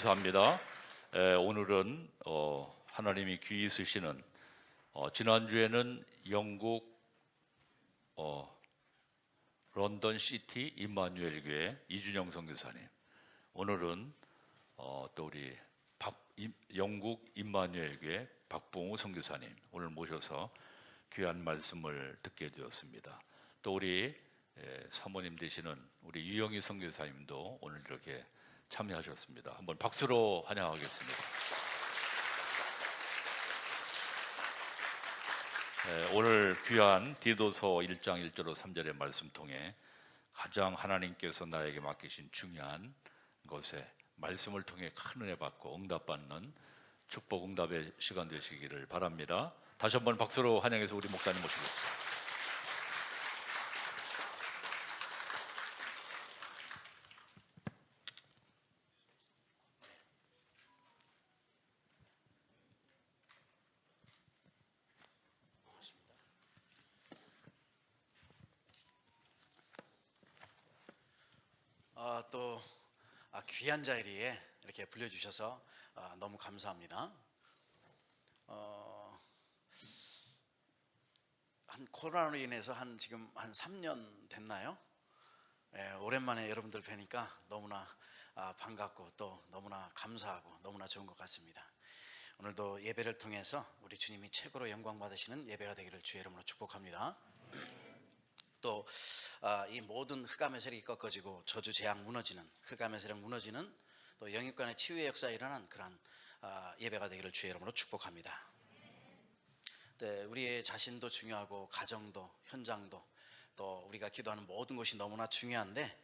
감사합니다. 오늘은 하나님이 귀히 쓰시는 지난주에는 영국 런던 시티 임마누엘 교회 이준영 선교사님, 오늘은 또 우리 영국 임마누엘 교회 박봉우 선교사님 오늘 모셔서 귀한 말씀을 듣게 되었습니다. 또 우리 사모님 되시는 우리 유영희 선교사님도 오늘 이렇게 참여하셨습니다. 한번 박수로 환영하겠습니다. 오늘 귀한 디도서 1장 1절로 3절의 말씀 통해 가장 하나님께서 나에게 맡기신 중요한 것에 말씀을 통해 큰 은혜 받고 응답받는 축복 응답의 시간 되시기를 바랍니다. 다시 한번 박수로 환영해서 우리 목사님 모시겠습니다. 또 귀한 자리에 이렇게 불러주셔서 너무 감사합니다. 한 코로나로 인해서 지금 한 3년 됐나요? 오랜만에 여러분들 뵈니까 너무나 반갑고 또 너무나 감사하고 너무나 좋은 것 같습니다. 오늘도 예배를 통해서 우리 주님이 최고로 영광 받으시는 예배가 되기를 주의 이름으로 축복합니다. 또 이 모든 흑암의 세력이 꺾어지고 저주 재앙 무너지는, 흑암의 세력 무너지는, 또 영육간의 치유의 역사에 일어난 그러한 예배가 되기를 주의 이름으로 축복합니다. 네, 우리의 자신도 중요하고 가정도 현장도 또 우리가 기도하는 모든 것이 너무나 중요한데,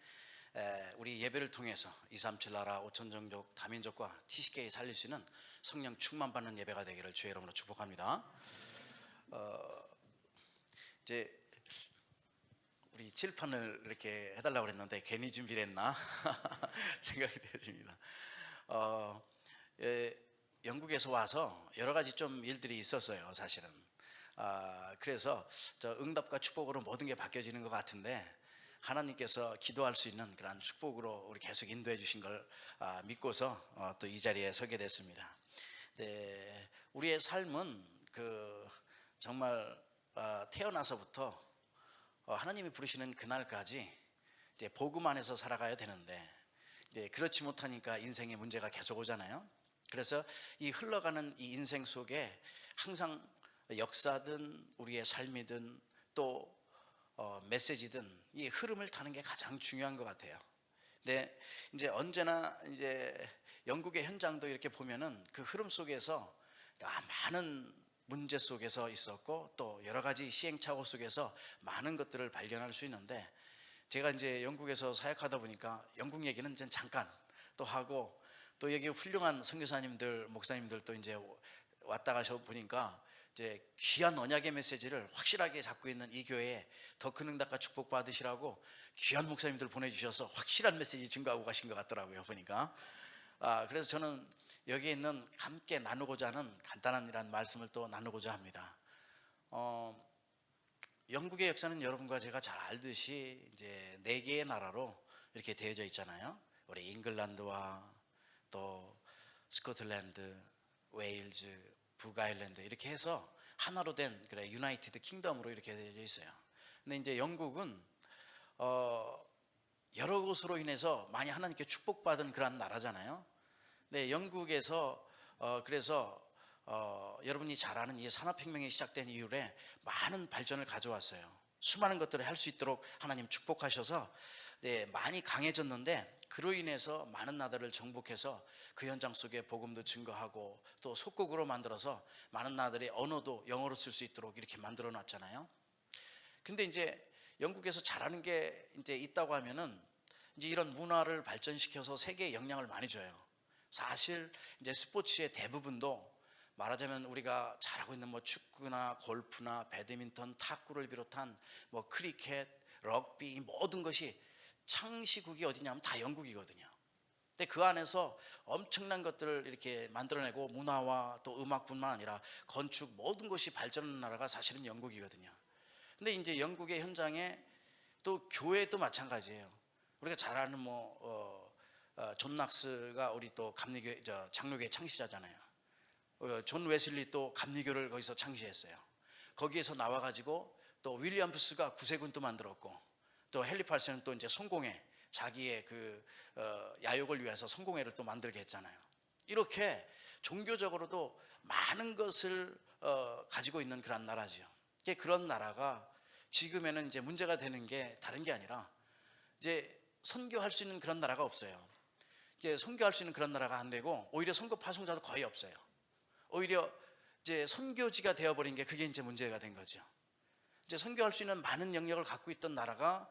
우리 예배를 통해서 237 나라 5천 종족 다민족과 TCK 살릴 수 있는 성령 충만받는 예배가 되기를 주의 이름으로 축복합니다. 이제 우리 칠판을 이렇게 해달라고 그랬는데 괜히 준비를 했나 생각이 되어집니다. 영국에서 와서 여러 가지 좀 일들이 있었어요, 사실은. 그래서 응답과 축복으로 모든 게 바뀌어지는 것 같은데, 하나님께서 기도할 수 있는 그런 축복으로 우리 계속 인도해 주신 걸 믿고서 또 이 자리에 서게 됐습니다. 네, 우리의 삶은 정말 태어나서부터 하나님이 부르시는 그날까지 이제 복음 안에서 살아가야 되는데, 이제 그렇지 못하니까 인생에 문제가 계속 오잖아요. 그래서 이 흘러가는 이 인생 속에 항상 역사든 우리의 삶이든 또 메시지든 이 흐름을 타는 게 가장 중요한 것 같아요. 근데 이제 언제나 이제 영국의 현장도 이렇게 보면은 그 흐름 속에서 많은 문제 속에서 있었고 또 여러 가지 시행착오 속에서 많은 것들을 발견할 수 있는데, 제가 이제 영국에서 사역하다 보니까 영국 얘기는 이제 잠깐 또 하고, 또 여기 훌륭한 선교사님들 목사님들도 이제 왔다 가셔 보니까 이제 귀한 언약의 메시지를 확실하게 잡고 있는 이 교회에 더 큰 응답과 축복 받으시라고 귀한 목사님들 보내주셔서 확실한 메시지 증거하고 가신 것 같더라고요, 보니까. 그래서 저는 여기에 있는 함께 나누고자 하는 간단한 이런 말씀을 또 나누고자 합니다. 영국의 역사는 여러분과 제가 잘 알듯이 이제 4개의 나라로 이렇게 되어져 있잖아요. 우리 잉글랜드와 또 스코틀랜드, 웨일즈, 북아일랜드 이렇게 해서 하나로 된 유나이티드 킹덤으로 이렇게 되어져 있어요. 근데 이제 영국은 여러 곳으로 인해서 많이 하나님께 축복받은 그런 나라잖아요. 네, 영국에서 그래서 여러분이 잘 아는 이 산업혁명이 시작된 이후에 많은 발전을 가져왔어요. 수많은 것들을 할 수 있도록 하나님 축복하셔서 많이 강해졌는데, 그로 인해서 많은 나라를 정복해서 그 현장 속에 복음도 증거하고 또 속국으로 만들어서 많은 나라들의 언어도 영어로 쓸 수 있도록 이렇게 만들어 놨잖아요. 근데 이제 영국에서 잘하는 게 이제 있다고 하면은 이제 이런 문화를 발전시켜서 세계에 영향을 많이 줘요. 사실 이제 스포츠의 대부분도 말하자면 우리가 잘하고 있는 축구나 골프나 배드민턴, 탁구를 비롯한 크리켓, 럭비, 모든 것이 창시국이 어디냐면 다 영국이거든요. 근데 그 안에서 엄청난 것들을 이렇게 만들어내고 문화와 또 음악뿐만 아니라 건축 모든 것이 발전하는 나라가 사실은 영국이거든요. 근데 이제 영국의 현장에 또 교회도 마찬가지예요. 우리가 잘 아는 존 낙스가 우리 또 감리교 장로교의 창시자잖아요. 존 웨슬리 또 감리교를 거기서 창시했어요. 거기에서 나와가지고 또 윌리엄스가 구세군도 만들었고, 또 헨리 팔스는 또 이제 성공회, 자기의 그 야욕을 위해서 성공회를 또 만들게 했잖아요. 이렇게 종교적으로도 많은 것을 가지고 있는 그런 나라지요. 그런 나라가 지금에는 이제 문제가 되는 게 다른 게 아니라 이제 선교할 수 있는 그런 나라가 없어요. 이제 선교할 수 있는 그런 나라가 안 되고, 오히려 선교 파송자도 거의 없어요. 오히려 이제 선교지가 되어버린 게 그게 이제 문제가 된 거죠. 이제 선교할 수 있는 많은 영역을 갖고 있던 나라가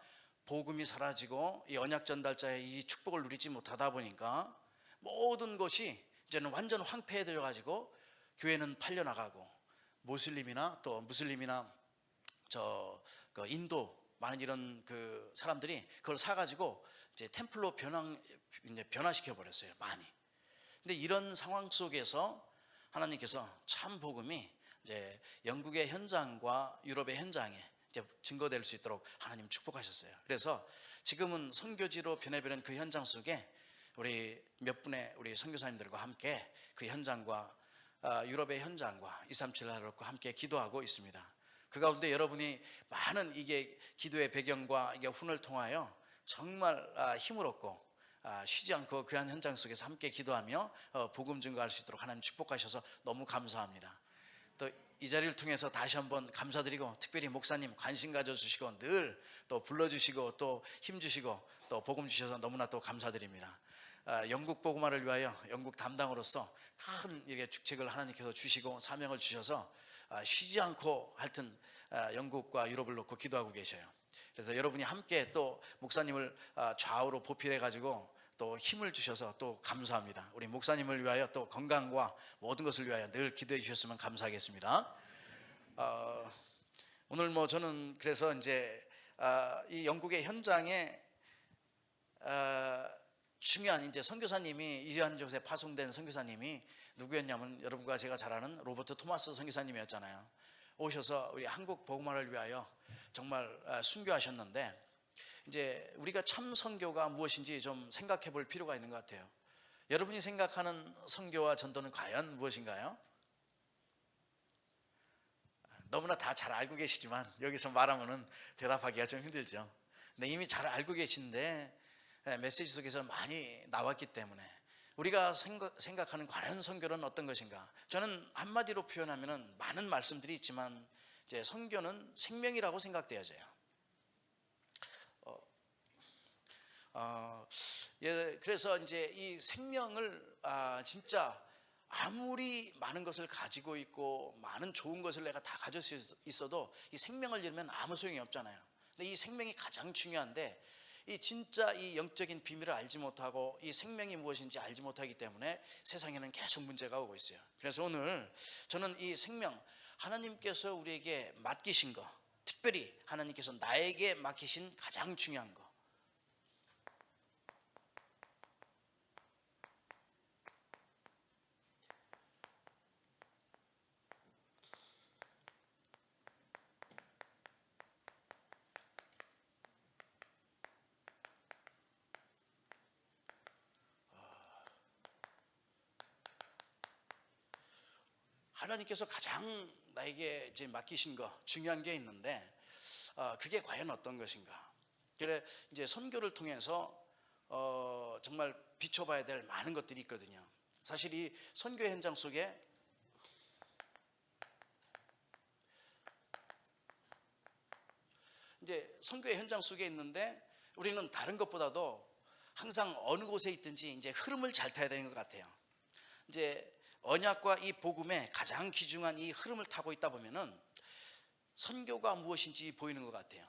복음이 사라지고 이 언약 전달자의 이 축복을 누리지 못하다 보니까 모든 것이 이제는 완전 황폐해져 가지고 교회는 팔려나가고, 모슬림이나 또 무슬림이나 그 인도 많은 이런 그 사람들이 그걸 사가지고 이제 템플로 변화시켜 버렸어요, 많이. 근데 이런 상황 속에서 하나님께서 참 복음이 이제 영국의 현장과 유럽의 현장에 이제 증거될 수 있도록 하나님 축복하셨어요. 그래서 지금은 선교지로 변해버린 그 현장 속에 우리 몇 분의 우리 선교사님들과 함께 그 현장과 유럽의 현장과 237나라과 함께 기도하고 있습니다. 그 가운데 여러분이 많은 이게 기도의 배경과 이게 훈을 통하여 정말 힘을 얻고 쉬지 않고 그 한 현장 속에서 함께 기도하며 복음 증거할 수 있도록 하나님 축복하셔서 너무 감사합니다. 또 이 자리를 통해서 다시 한번 감사드리고, 특별히 목사님 관심 가져주시고 늘 또 불러주시고 또 힘주시고 또 복음 주셔서 너무나 또 감사드립니다. 영국 복음화를 위하여 영국 담당으로서 큰 이게 축책을 하나님께서 주시고 사명을 주셔서 쉬지 않고 하여튼 영국과 유럽을 놓고 기도하고 계셔요. 그래서 여러분이 함께 또 목사님을 좌우로 보필해 가지고 또 힘을 주셔서 또 감사합니다. 우리 목사님을 위하여 또 건강과 모든 것을 위하여 늘 기도해 주셨으면 감사하겠습니다. 오늘 뭐 저는 그래서 이제 이 영국의 현장에 중요한 이제 선교사님이 이러한 곳에 파송된 선교사님이 누구였냐면, 여러분과 제가 잘 아는 로버트 토마스 선교사님이었잖아요. 오셔서 우리 한국 복음화를 위하여 정말 순교하셨는데, 이제 우리가 참 선교가 무엇인지 좀 생각해 볼 필요가 있는 것 같아요. 여러분이 생각하는 선교와 전도는 과연 무엇인가요? 너무나 다 잘 알고 계시지만 여기서 말하면은 대답하기가 좀 힘들죠. 근데 이미 잘 알고 계신데 메시지 속에서 많이 나왔기 때문에 우리가 생각하는 과연 선교는 어떤 것인가? 저는 한마디로 표현하면은 많은 말씀들이 있지만 이제 선교는 생명이라고 생각되어져요. 그래서 이제 이 생명을 진짜 아무리 많은 것을 가지고 있고 많은 좋은 것을 내가 다 가질 수 있어도 이 생명을 잃으면 아무 소용이 없잖아요. 근데 이 생명이 가장 중요한데, 이 진짜 이 영적인 비밀을 알지 못하고 이 생명이 무엇인지 알지 못하기 때문에 세상에는 계속 문제가 오고 있어요. 그래서 오늘 저는 이 생명, 하나님께서 우리에게 맡기신 거, 특별히 하나님께서 나에게 맡기신 가장 중요한 거, 하나님께서 가장 나에게 이제 맡기신 거, 중요한 게 있는데 그게 과연 어떤 것인가? 그래 이제 선교를 통해서 정말 비춰봐야 될 많은 것들이 있거든요. 사실 이 선교 현장 속에 이제 선교의 현장 속에 있는데, 우리는 다른 것보다도 항상 어느 곳에 있든지 이제 흐름을 잘 타야 되는 것 같아요. 이제 언약과 이 복음의 가장 귀중한 이 흐름을 타고 있다 보면은 선교가 무엇인지 보이는 것 같아요.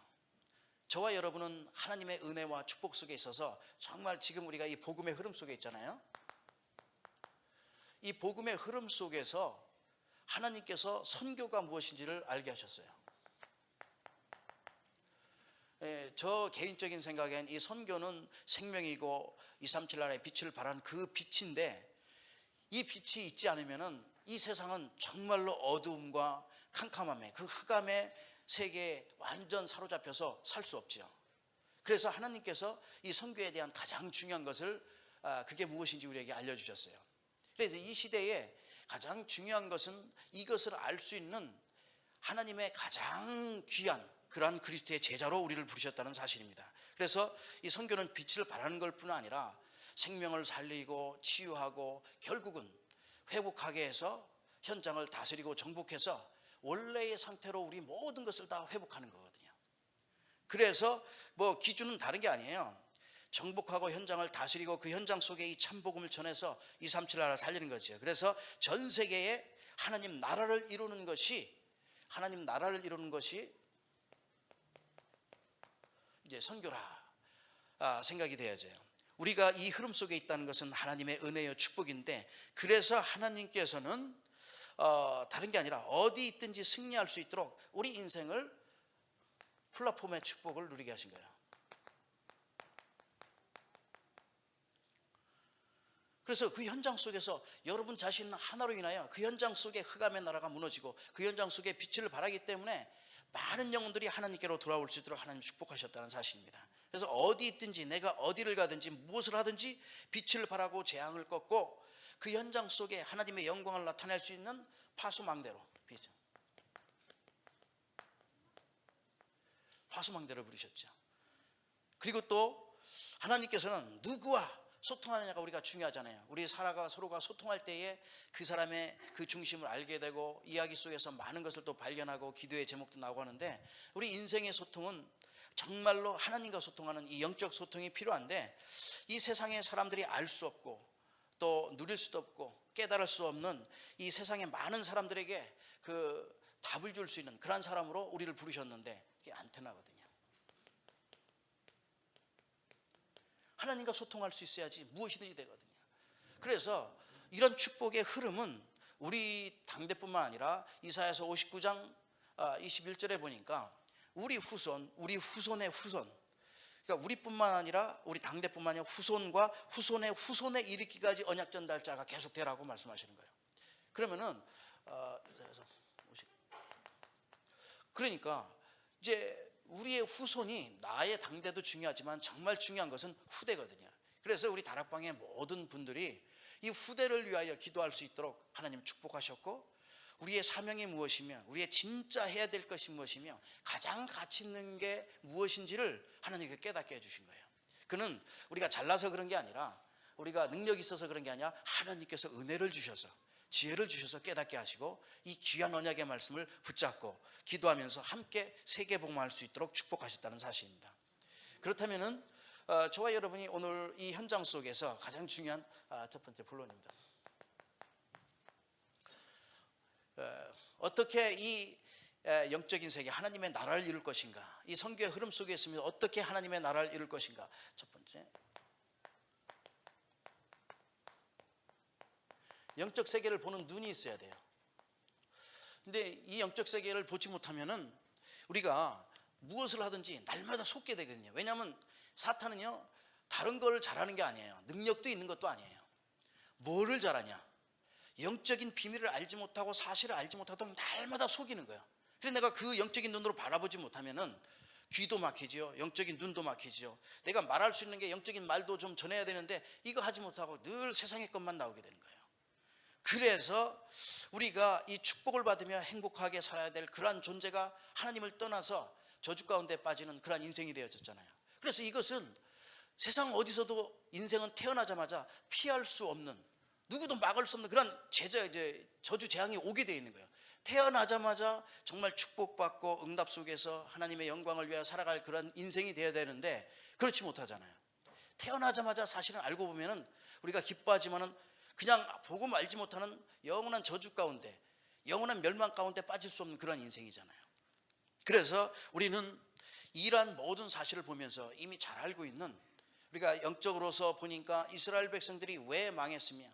저와 여러분은 하나님의 은혜와 축복 속에 있어서 정말 지금 우리가 이 복음의 흐름 속에 있잖아요. 이 복음의 흐름 속에서 하나님께서 선교가 무엇인지를 알게 하셨어요. 저 개인적인 생각엔 이 선교는 생명이고 237 나라의 빛을 발한 그 빛인데, 이 빛이 있지 않으면은 이 세상은 정말로 어두움과 캄캄함에, 그 흑암의 세계에 완전 사로잡혀서 살 수 없죠. 그래서 하나님께서 이 선교에 대한 가장 중요한 것을 그게 무엇인지 우리에게 알려주셨어요. 그래서 이 시대에 가장 중요한 것은 이것을 알 수 있는 하나님의 가장 귀한 그러한 그리스도의 제자로 우리를 부르셨다는 사실입니다. 그래서 이 선교는 빛을 발하는 것뿐 아니라 생명을 살리고 치유하고 결국은 회복하게 해서 현장을 다스리고 정복해서 원래의 상태로 우리 모든 것을 다 회복하는 거거든요. 그래서 뭐 기준은 다른 게 아니에요. 정복하고 현장을 다스리고 그 현장 속에 이 참복음을 전해서 237 나라를 살리는 거죠. 그래서 전 세계에 하나님 나라를 이루는 것이 이제 선교라 생각이 되어져요. 우리가 이 흐름 속에 있다는 것은 하나님의 은혜요 축복인데, 그래서 하나님께서는 다른 게 아니라 어디 있든지 승리할 수 있도록 우리 인생을 플랫폼의 축복을 누리게 하신 거예요. 그래서 그 현장 속에서 여러분 자신 하나로 인하여 그 현장 속에 흑암의 나라가 무너지고 그 현장 속에 빛을 발하기 때문에 많은 영혼들이 하나님께로 돌아올 수 있도록 하나님 축복하셨다는 사실입니다. 그래서 어디 있든지 내가 어디를 가든지 무엇을 하든지 빛을 발하고 재앙을 꺾고 그 현장 속에 하나님의 영광을 나타낼 수 있는 파수망대로, 파수망대를 부르셨죠. 그리고 또 하나님께서는 누구와 소통하느냐가 우리가 중요하잖아요. 우리 서로가 소통할 때에 그 사람의 그 중심을 알게 되고 이야기 속에서 많은 것을 또 발견하고 기도의 제목도 나오고 하는데, 우리 인생의 소통은 정말로 하나님과 소통하는 이 영적 소통이 필요한데, 이 세상의 사람들이 알 수 없고 또 누릴 수도 없고 깨달을 수 없는 이 세상의 많은 사람들에게 그 답을 줄 수 있는 그런 사람으로 우리를 부르셨는데, 그게 안테나거든요. 하나님과 소통할 수 있어야지 무엇이든지 되거든요. 그래서 이런 축복의 흐름은 우리 당대뿐만 아니라 이사야서 59장 21절에 보니까 우리 후손의 후손, 그러니까 우리뿐만 아니라 우리 당대뿐만 아니라 후손과 후손의 후손에 이르기까지 언약 전달자가 계속되라고 말씀하시는 거예요. 그러면은 그러니까 이제 우리의 후손이, 나의 당대도 중요하지만 정말 중요한 것은 후대거든요. 그래서 우리 다락방의 모든 분들이 이 후대를 위하여 기도할 수 있도록 하나님 축복하셨고, 우리의 사명이 무엇이며 우리의 진짜 해야 될 것이 무엇이며 가장 가치 있는 게 무엇인지를 하나님께 깨닫게 해주신 거예요. 그는 우리가 잘나서 그런 게 아니라, 우리가 능력이 있어서 그런 게 아니라 하나님께서 은혜를 주셔서 지혜를 주셔서 깨닫게 하시고 이 귀한 언약의 말씀을 붙잡고 기도하면서 함께 세계복음할 수 있도록 축복하셨다는 사실입니다. 그렇다면은 저와 여러분이 오늘 이 현장 속에서 가장 중요한 첫 번째 본론입니다. 어떻게 이 영적인 세계 하나님의 나라를 이룰 것인가, 이 선교의 흐름 속에 있으면서 어떻게 하나님의 나라를 이룰 것인가. 첫 번째, 영적 세계를 보는 눈이 있어야 돼요. 근데 이 영적 세계를 보지 못하면은 우리가 무엇을 하든지 날마다 속게 되거든요. 왜냐하면 사탄은요, 다른 걸 잘하는 게 아니에요. 능력도 있는 것도 아니에요. 뭐를 잘하냐? 영적인 비밀을 알지 못하고 사실을 알지 못하도록 날마다 속이는 거예요. 그래서 내가 그 영적인 눈으로 바라보지 못하면은 귀도 막히지요, 영적인 눈도 막히지요. 내가 말할 수 있는 게 영적인 말도 좀 전해야 되는데 이거 하지 못하고 늘 세상의 것만 나오게 되는 거예요. 그래서 우리가 이 축복을 받으며 행복하게 살아야 될 그러한 존재가 하나님을 떠나서 저주 가운데 빠지는 그러한 인생이 되어졌잖아요. 그래서 이것은 세상 어디서도 인생은 태어나자마자 피할 수 없는, 누구도 막을 수 없는 그런 저주 재앙이 오게 되어 있는 거예요. 태어나자마자 정말 축복받고 응답 속에서 하나님의 영광을 위하여 살아갈 그런 인생이 되어야 되는데 그렇지 못하잖아요. 태어나자마자 사실은 알고 보면은 우리가 기뻐하지만은 그냥 복음 알지 못하는 영원한 저주 가운데, 영원한 멸망 가운데 빠질 수 없는 그런 인생이잖아요. 그래서 우리는 이러한 모든 사실을 보면서 이미 잘 알고 있는, 우리가 영적으로서 보니까 이스라엘 백성들이 왜 망했으며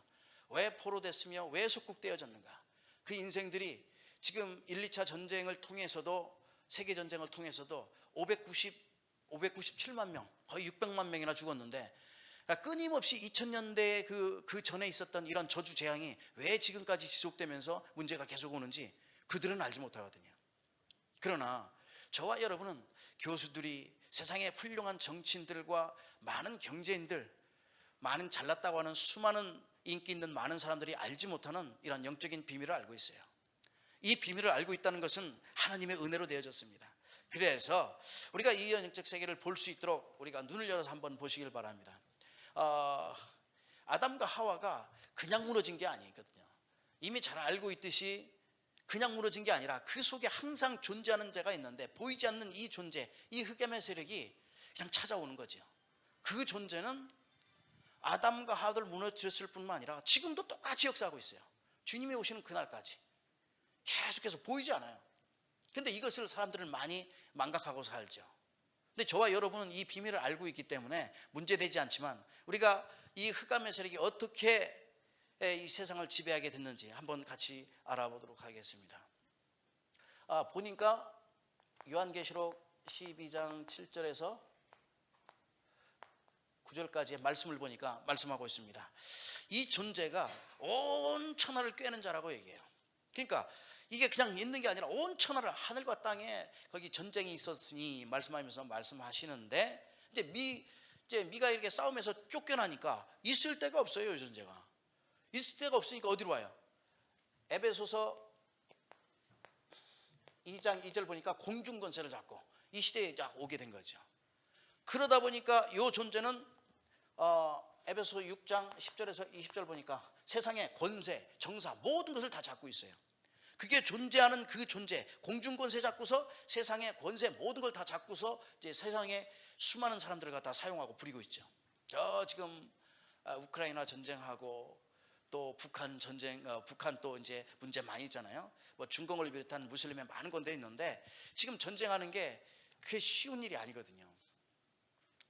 왜 포로됐으며 왜 속국되어졌는가, 그 인생들이 지금 1, 2차 전쟁을 통해서도, 세계전쟁을 통해서도 597만 명, 거의 600만 명이나 죽었는데 끊임없이 2000년대에 그 전에 있었던 이런 저주 재앙이 왜 지금까지 지속되면서 문제가 계속 오는지 그들은 알지 못하거든요. 그러나 저와 여러분은 교수들이, 세상의 훌륭한 정치인들과 많은 경제인들, 많은 잘났다고 하는 수많은 인기 있는 많은 사람들이 알지 못하는 이런 영적인 비밀을 알고 있어요. 이 비밀을 알고 있다는 것은 하나님의 은혜로 되어졌습니다. 그래서 우리가 이 영적 세계를 볼 수 있도록 우리가 눈을 열어서 한번 보시길 바랍니다. 아담과 하와가 그냥 무너진 게 아니거든요. 이미 잘 알고 있듯이 그냥 무너진 게 아니라 그 속에 항상 존재하는 자가 있는데, 보이지 않는 이 존재, 이 흑암의 세력이 그냥 찾아오는 거죠. 그 존재는 아담과 하와를 무너뜨렸을 뿐만 아니라 지금도 똑같이 역사하고 있어요. 주님이 오시는 그날까지 계속해서 보이지 않아요. 근데 이것을 사람들은 많이 망각하고 살죠. 근데 저와 여러분은 이 비밀을 알고 있기 때문에 문제되지 않지만, 우리가 이 흑암의 세력이 어떻게 이 세상을 지배하게 됐는지 한번 같이 알아보도록 하겠습니다. 보니까 요한계시록 12장 7절에서 9절까지의 말씀을 보니까 말씀하고 있습니다. 이 존재가 온 천하를 꿰는 자라고 얘기해요. 그러니까 이게 그냥 있는 게 아니라 온 천하를, 하늘과 땅에 거기 전쟁이 있었으니 말씀하면서 말씀하시는데, 이제 미가 이렇게 싸움에서 쫓겨나니까 있을 데가 없어요. 이 존재가 있을 데가 없으니까 어디로 와요? 에베소서 2장 2절 보니까 공중 권세를 잡고 이 시대에 오게 된 거죠. 그러다 보니까 이 존재는 에베소 6장 10절에서 20절 보니까 세상의 권세, 정사 모든 것을 다 잡고 있어요. 그게 존재하는 그 존재, 공중 권세 잡고서 세상의 권세 모든 걸 다 잡고서 이제 세상에 수많은 사람들을 갖다 사용하고 부리고 있죠. 지금 우크라이나 전쟁하고 또 북한 전쟁, 북한 또 이제 문제 많이 있잖아요. 뭐 중공을 비롯한 무슬림의 많은 건데 있는데, 지금 전쟁하는 게 그게 쉬운 일이 아니거든요.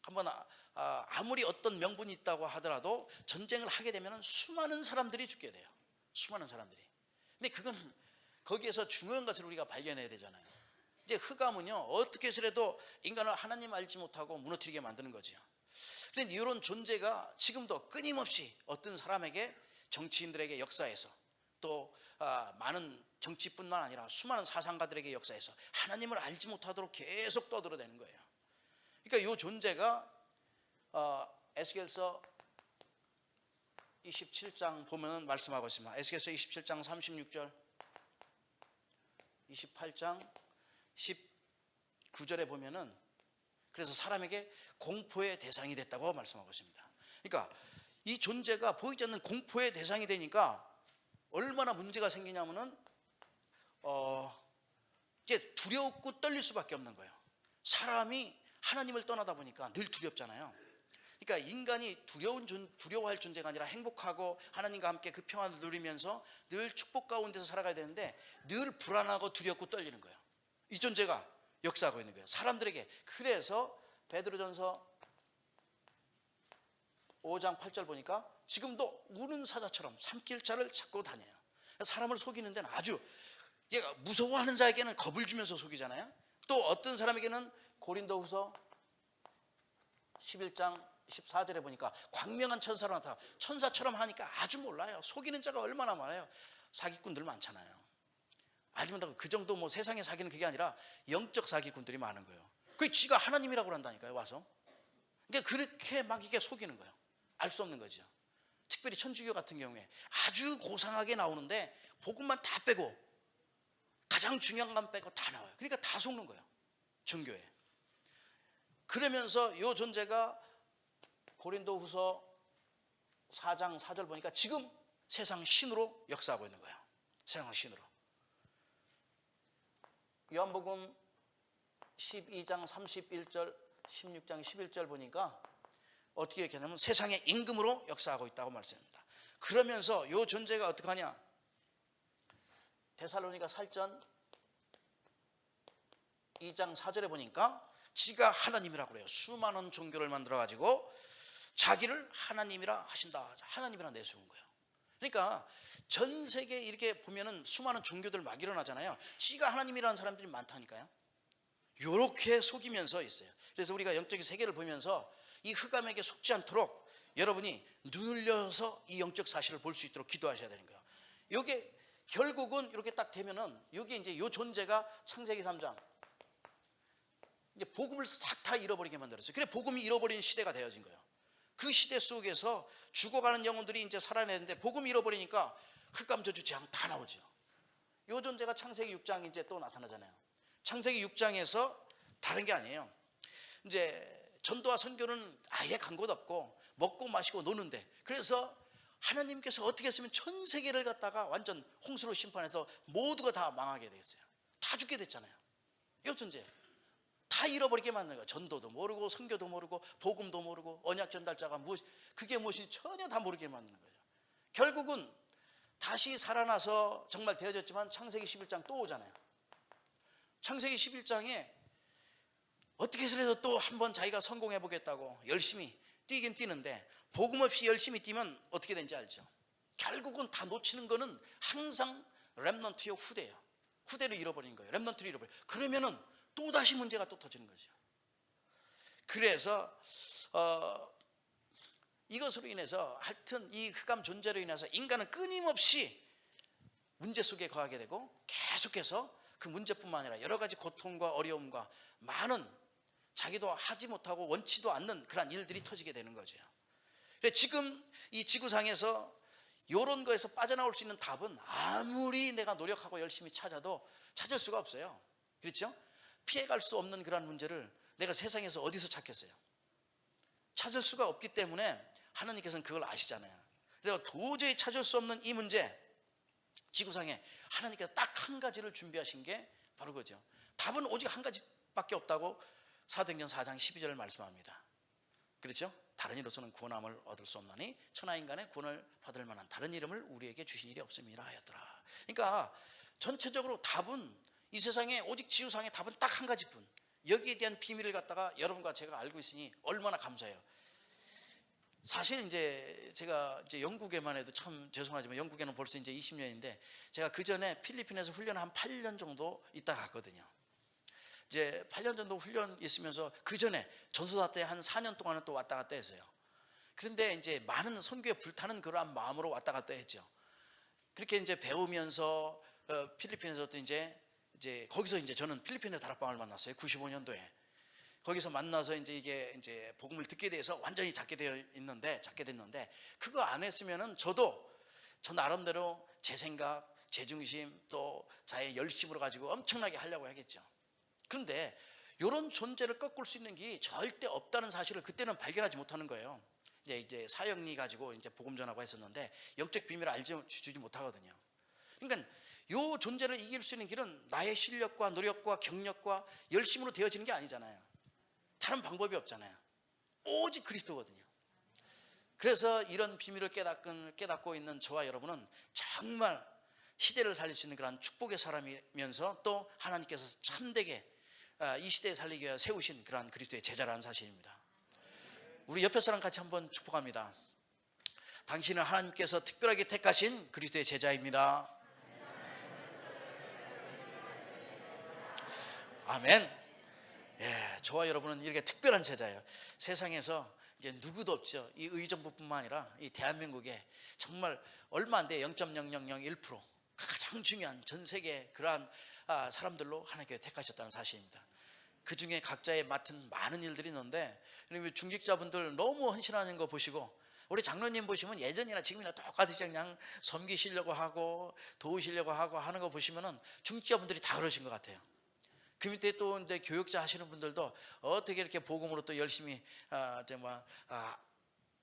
한번 아무리 어떤 명분이 있다고 하더라도 전쟁을 하게 되면 수많은 사람들이 죽게 돼요. 수많은 사람들이. 근데 그건 거기에서 중요한 것을 우리가 발견해야 되잖아요. 이제 흑암은요, 어떻게 해서라도 인간을 하나님 알지 못하고 무너뜨리게 만드는 거죠. 그런데 이런 존재가 지금도 끊임없이 어떤 사람에게, 정치인들에게 역사에서, 또 많은 정치뿐만 아니라 수많은 사상가들에게 역사에서 하나님을 알지 못하도록 계속 떠들어대는 거예요. 그러니까 이 존재가 에스겔서 27장 보면 말씀하고 있습니다. 에스겔서 27장 36절, 28장 19절에 보면은 그래서 사람에게 공포의 대상이 됐다고 말씀하고 있습니다. 그러니까 이 존재가 보이지 않는 공포의 대상이 되니까 얼마나 문제가 생기냐면은 이제 두렵고 떨릴 수밖에 없는 거예요. 사람이 하나님을 떠나다 보니까 늘 두렵잖아요. 그러니까 인간이 두려워할 존재가 아니라 행복하고 하나님과 함께 그 평안을 누리면서 늘 축복 가운데서 살아가야 되는데 늘 불안하고 두렵고 떨리는 거예요. 이 존재가 역사하고 있는 거예요, 사람들에게. 그래서 베드로전서 5장 8절 보니까 지금도 우는 사자처럼 산길자를 찾고 다녀요. 사람을 속이는 데는 아주, 얘가 무서워하는 자에게는 겁을 주면서 속이잖아요. 또 어떤 사람에게는 고린도후서 11장 14절에 보니까 광명한 천사로 나타나, 천사처럼 하니까 아주 몰라요. 속이는 자가 얼마나 많아요. 사기꾼들 많잖아요. 알지 못하고 그 정도 뭐 세상에 사기는 그게 아니라 영적 사기꾼들이 많은 거예요. 그게 지가 하나님이라고 한다니까요, 와서. 그러니까 그렇게 막 이게 속이는 거예요. 알 수 없는 거죠. 특별히 천주교 같은 경우에 아주 고상하게 나오는데 복음만 다 빼고, 가장 중요한 것 빼고 다 나와요. 그러니까 다 속는 거예요, 종교에. 그러면서 이 존재가 고린도후서 4장 4절 보니까 지금 세상 신으로 역사하고 있는 거예요. 세상 신으로. 요한복음 12장 31절 16장 11절 보니까 어떻게 얘기하냐면 세상의 임금으로 역사하고 있다고 말씀합니다. 그러면서 이 존재가 어떻게 하냐, 데살로니가 살전 2장 4절에 보니까 지가 하나님이라고 그래요. 수많은 종교를 만들어 가지고 자기를 하나님이라 하신다, 하나님이라 내세운 거예요. 그러니까 전 세계에 이렇게 보면은 수많은 종교들 막 일어나잖아요. 지가 하나님이라는 사람들이 많다니까요. 이렇게 속이면서 있어요. 그래서 우리가 영적인 세계를 보면서 이 흑암에게 속지 않도록 여러분이 눈을 열어서 이 영적 사실을 볼 수 있도록 기도하셔야 되는 거예요. 이게 결국은 이렇게 딱 되면은 여기 이제 이 존재가 창세기 3장 이제 복음을 싹 다 잃어버리게 만들었어요. 그래 복음이 잃어버린 시대가 되어진 거예요. 그 시대 속에서 죽어가는 영혼들이 이제 살아내는데 복음 잃어버리니까 흑암 저주 재앙 다 나오죠. 요 존재가 창세기 6장 이제 또 나타나잖아요. 창세기 6장에서 다른 게 아니에요. 이제 전도와 선교는 아예 간 곳 없고 먹고 마시고 노는데, 그래서 하나님께서 어떻게 했으면 전 세계를 갖다가 완전 홍수로 심판해서 모두가 다 망하게 되겠어요. 다 죽게 됐잖아요. 요 존재 다 잃어버리게 만드는 거예요. 전도도 모르고 선교도 모르고 복음도 모르고 언약 전달자가 무엇, 그게 무엇인지 전혀 다 모르게 만드는 거예요. 결국은 다시 살아나서 정말 되어졌지만 창세기 11장 또 오잖아요. 창세기 11장에 어떻게 해서라도 또 한번 자기가 성공해 보겠다고 열심히 뛰긴 뛰는데, 복음 없이 열심히 뛰면 어떻게 되는지 알죠? 결국은 다 놓치는 거는 항상 렘넌트요, 후대예요. 후대를 잃어버린 거예요. 렘넌트를 잃어버려. 그러면은 또 다시 문제가 또 터지는 거죠. 그래서 이것으로 인해서 하여튼 이 흑암 존재로 인해서 인간은 끊임없이 문제 속에 거하게 되고, 계속해서 그 문제뿐만 아니라 여러 가지 고통과 어려움과 많은 자기도 하지 못하고 원치도 않는 그런 일들이 터지게 되는 거죠. 그래서 지금 이 지구상에서 이런 거에서 빠져나올 수 있는 답은 아무리 내가 노력하고 열심히 찾아도 찾을 수가 없어요. 그렇죠? 피해갈 수 없는 그런 문제를 내가 세상에서 어디서 찾겠어요? 찾을 수가 없기 때문에 하나님께서는 그걸 아시잖아요. 그래서 도저히 찾을 수 없는 이 문제, 지구상에 하나님께서 딱 한 가지를 준비하신 게 바로 그거죠. 답은 오직 한 가지밖에 없다고 사도행전 4장 12절을 말씀합니다. 그렇죠? 다른 이로서는 구원함을 얻을 수 없나니 천하인간의 구원을 받을 만한 다른 이름을 우리에게 주신 일이 없음이라 하였더라. 그러니까 전체적으로 답은 이 세상에 오직 지구상의 답은 딱 한 가지뿐. 여기에 대한 비밀을 갖다가 여러분과 제가 알고 있으니 얼마나 감사해요. 사실 이제 제가 이제 영국에만 해도 참 죄송하지만 영국에는 벌써 이제 20년인데 제가 그 전에 필리핀에서 훈련을 한 8년 정도 있다 갔거든요. 이제 8년 정도 훈련 있으면서 그 전에 전수사 때 한 4년 동안은 또 왔다 갔다 했어요. 그런데 이제 많은 선교에 불타는 그러한 마음으로 왔다 갔다 했죠. 그렇게 이제 배우면서 필리핀에서 또 이제 거기서 이제 저는 필리핀의 다락방을 만났어요. 95년도에. 거기서 만나서 이게 이제 복음을 듣게 돼서 완전히 잡게 됐는데 그거 안 했으면은 저도 저 나름대로 제 생각, 제 중심 또 자의 열심으로 가지고 엄청나게 하려고 하겠죠. 그런데 이런 존재를 꺾을 수 있는 게 절대 없다는 사실을 그때는 발견하지 못하는 거예요. 이제 사역리 가지고 이제 복음 전하고 했었는데 영적 비밀을 주지 못하거든요. 그러니까 이 존재를 이길 수 있는 길은 나의 실력과 노력과 경력과 열심으로 되어지는 게 아니잖아요. 다른 방법이 없잖아요. 오직 그리스도거든요. 그래서 이런 비밀을 깨닫고 있는 저와 여러분은 정말 시대를 살릴 수 있는 그런 축복의 사람이면서 또 하나님께서 참되게 이 시대에 살리기 위해 세우신 그런 그리스도의 제자라는 사실입니다. 우리 옆에 사람 같이 한번 축복합니다. 당신은 하나님께서 특별하게 택하신 그리스도의 제자입니다. 아멘. 예, 저와 여러분은 이렇게 특별한 제자예요. 세상에서 이제 누구도 없죠. 이 의정부뿐만 아니라 이 대한민국에 정말 얼마 안 돼 0.0001% 가장 중요한 전 세계 그러한 사람들로 하나님께서 택하셨다는 사실입니다. 그 중에 각자의 맡은 많은 일들이 있는데 중직자분들 너무 헌신하는 거 보시고 우리 장로님 보시면 예전이나 지금이나 똑같이 그냥 섬기시려고 하고 도우시려고 하고 하는 거 보시면은 중직자분들이 다 그러신 것 같아요. 그 밑에 또 이제 교육자 하시는 분들도 어떻게 이렇게 복음으로 또 열심히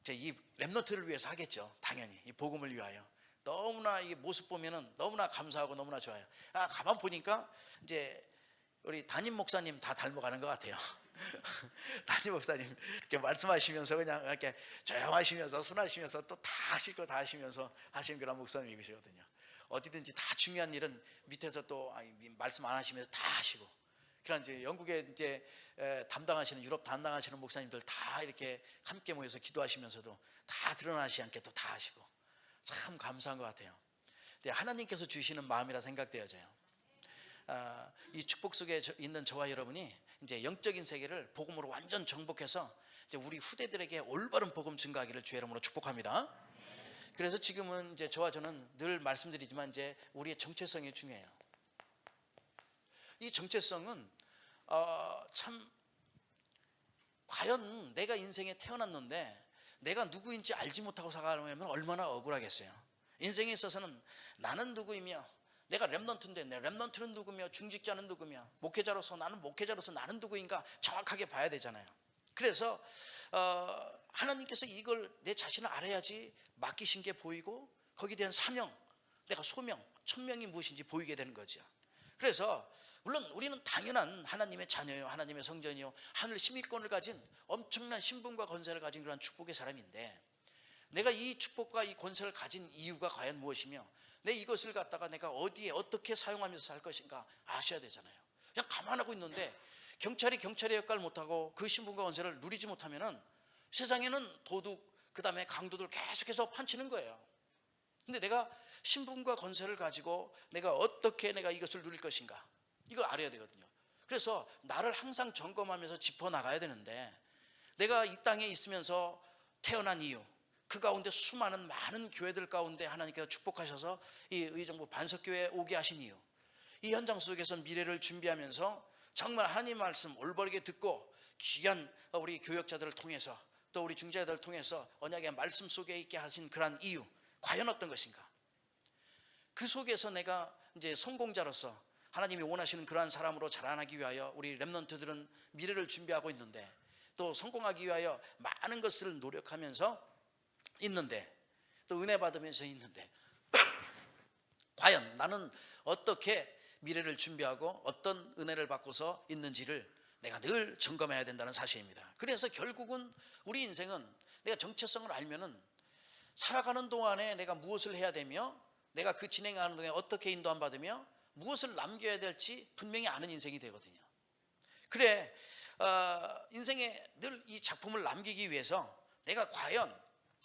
이 렘넌트를 위해서 하겠죠. 당연히 이 복음을 위하여 너무나 이 모습 보면은 너무나 감사하고 너무나 좋아요. 가만 보니까 이제 우리 담임 목사님 다 닮아가는 것 같아요. 담임 목사님 이렇게 말씀하시면서 그냥 이렇게 조용하시면서 순하시면서 또 다 하실 거 다 하시면서 하시는 그런 목사님이시거든요. 어디든지 다 중요한 일은 밑에서 또 말씀 안 하시면서 다 하시고. 그런 이제 영국에 이제 담당하시는 유럽 담당하시는 목사님들 다 이렇게 함께 모여서 기도하시면서도 다 드러나지 않게 또 다 하시고 참 감사한 것 같아요. 근데 하나님께서 주시는 마음이라 생각되어져요. 이 축복 속에 있는 저와 여러분이 이제 영적인 세계를 복음으로 완전 정복해서 이제 우리 후대들에게 올바른 복음 증거하기를 주의 이름으로 축복합니다. 그래서 지금은 이제 저는 늘 말씀드리지만 이제 우리의 정체성이 중요해요. 이 정체성은 참 과연 내가 인생에 태어났는데 내가 누구인지 알지 못하고 살아가면 얼마나 억울하겠어요. 인생에 있어서는 나는 누구이며, 내가 렘넌트인데 내 렘넌트는 누구며, 중직자는 누구며, 목회자로서 나는 목회자로서 나는 누구인가 정확하게 봐야 되잖아요. 그래서 하나님께서 이걸 내 자신을 알아야지 맡기신 게 보이고 거기에 대한 사명, 내가 소명, 천명이 무엇인지 보이게 되는 거죠. 그래서 물론 우리는 당연한 하나님의 자녀요, 하나님의 성전이요, 하늘 심의권을 가진 엄청난 신분과 권세를 가진 그런 축복의 사람인데, 내가 이 축복과 이 권세를 가진 이유가 과연 무엇이며, 내 이것을 갖다가 내가 어디에 어떻게 사용하면서 살 것인가 아셔야 되잖아요. 그냥 가만하고 있는데 경찰이 경찰의 역할을 못하고 그 신분과 권세를 누리지 못하면은 세상에는 도둑, 그 다음에 강도들 계속해서 판치는 거예요. 근데 내가 신분과 권세를 가지고 내가 어떻게 내가 이것을 누릴 것인가, 이걸 알아야 되거든요. 그래서 나를 항상 점검하면서 짚어나가야 되는데, 내가 이 땅에 있으면서 태어난 이유, 그 가운데 수많은 많은 교회들 가운데 하나님께서 축복하셔서 이 의정부 반석교회에 오게 하신 이유, 이 현장 속에서 미래를 준비하면서 정말 하나님 말씀 올바르게 듣고 귀한 우리 교역자들을 통해서 또 우리 중재자들을 통해서 언약의 말씀 속에 있게 하신 그러한 이유, 과연 어떤 것인가? 그 속에서 내가 이제 성공자로서 하나님이 원하시는 그러한 사람으로 자라나기 위하여 우리 렘넌트들은 미래를 준비하고 있는데, 또 성공하기 위하여 많은 것을 노력하면서 있는데, 또 은혜 받으면서 있는데 과연 나는 어떻게 미래를 준비하고 어떤 은혜를 받고서 있는지를 내가 늘 점검해야 된다는 사실입니다. 그래서 결국은 우리 인생은 내가 정체성을 알면은 살아가는 동안에 내가 무엇을 해야 되며, 내가 그 진행하는 동안에 어떻게 인도함 받으며 무엇을 남겨야 될지 분명히 아는 인생이 되거든요. 그래, 인생에 늘 이 작품을 남기기 위해서 내가 과연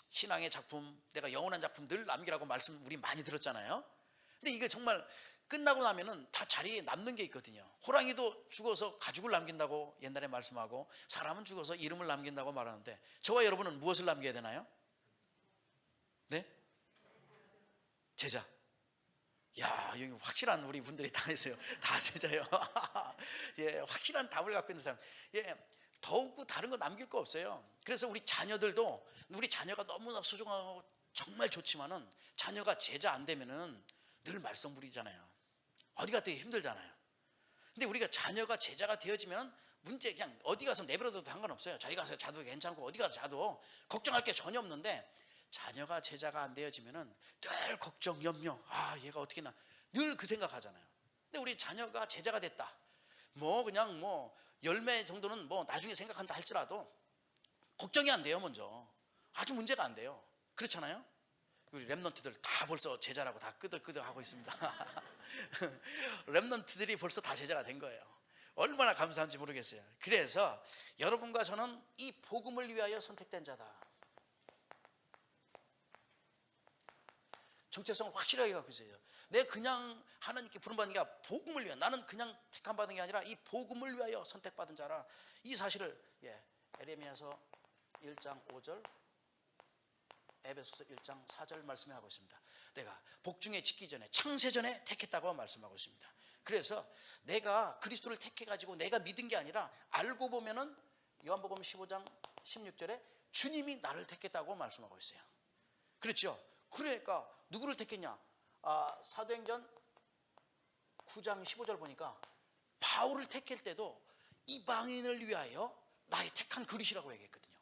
신앙의 작품, 내가 영원한 작품 늘 남기라고 말씀 우리 많이 들었잖아요. 근데 이게 정말 끝나고 나면은 다 자리에 남는 게 있거든요. 호랑이도 죽어서 가죽을 남긴다고 옛날에 말씀하고, 사람은 죽어서 이름을 남긴다고 말하는데, 저와 여러분은 무엇을 남겨야 되나요? 네? 제자. 야, 여기 확실한 우리 분들이 다 있어요. 다 제자요. 예, 확실한 답을 갖고 있는 사람. 예, 더욱 다른 거 남길 거 없어요. 그래서 우리 자녀들도, 우리 자녀가 너무나 소중하고 정말 좋지만은 자녀가 제자 안 되면은 늘 말썽부리잖아요. 어디 갔다 힘들잖아요. 근데 우리가 자녀가 제자가 되어지면 문제, 그냥 어디 가서 내버려둬도 상관없어요. 저희 가서 자도 괜찮고 어디 가서 자도 걱정할 게 전혀 없는데, 자녀가 제자가 안 되어지면은 늘 걱정, 염려, 얘가 어떻게 늘 그 생각하잖아요. 근데 우리 자녀가 제자가 됐다, 그냥 열매 정도는 나중에 생각한다 할지라도 걱정이 안 돼요. 먼저 아주 문제가 안 돼요. 그렇잖아요. 우리 렘넌트들 다 벌써 제자라고 다 끄덕끄덕 하고 있습니다. 렘넌트들이 벌써 다 제자가 된 거예요. 얼마나 감사한지 모르겠어요. 그래서 여러분과 저는 이 복음을 위하여 선택된 자다. 정체성을 확실하게 갖고 있어요. 내가 그냥 하나님께 부름받은 게 아니라 복음을 위하여, 나는 그냥 택함 받은 게 아니라 이 복음을 위하여 선택받은 자라. 이 사실을 에레미야서 1장 5절, 에베소서 1장 4절 말씀해 하고 있습니다. 내가 복중에 짓기 전에, 창세 전에 택했다고 말씀하고 있습니다. 그래서 내가 그리스도를 택해 가지고 내가 믿은 게 아니라, 알고 보면은 요한복음 15장 16절에 주님이 나를 택했다고 말씀하고 있어요. 그렇죠? 그러니까 누구를 택했냐? 사도행전 9장 15절 보니까 바울을 택할 때도 이방인을 위하여 나의 택한 그릇이라고 얘기했거든요.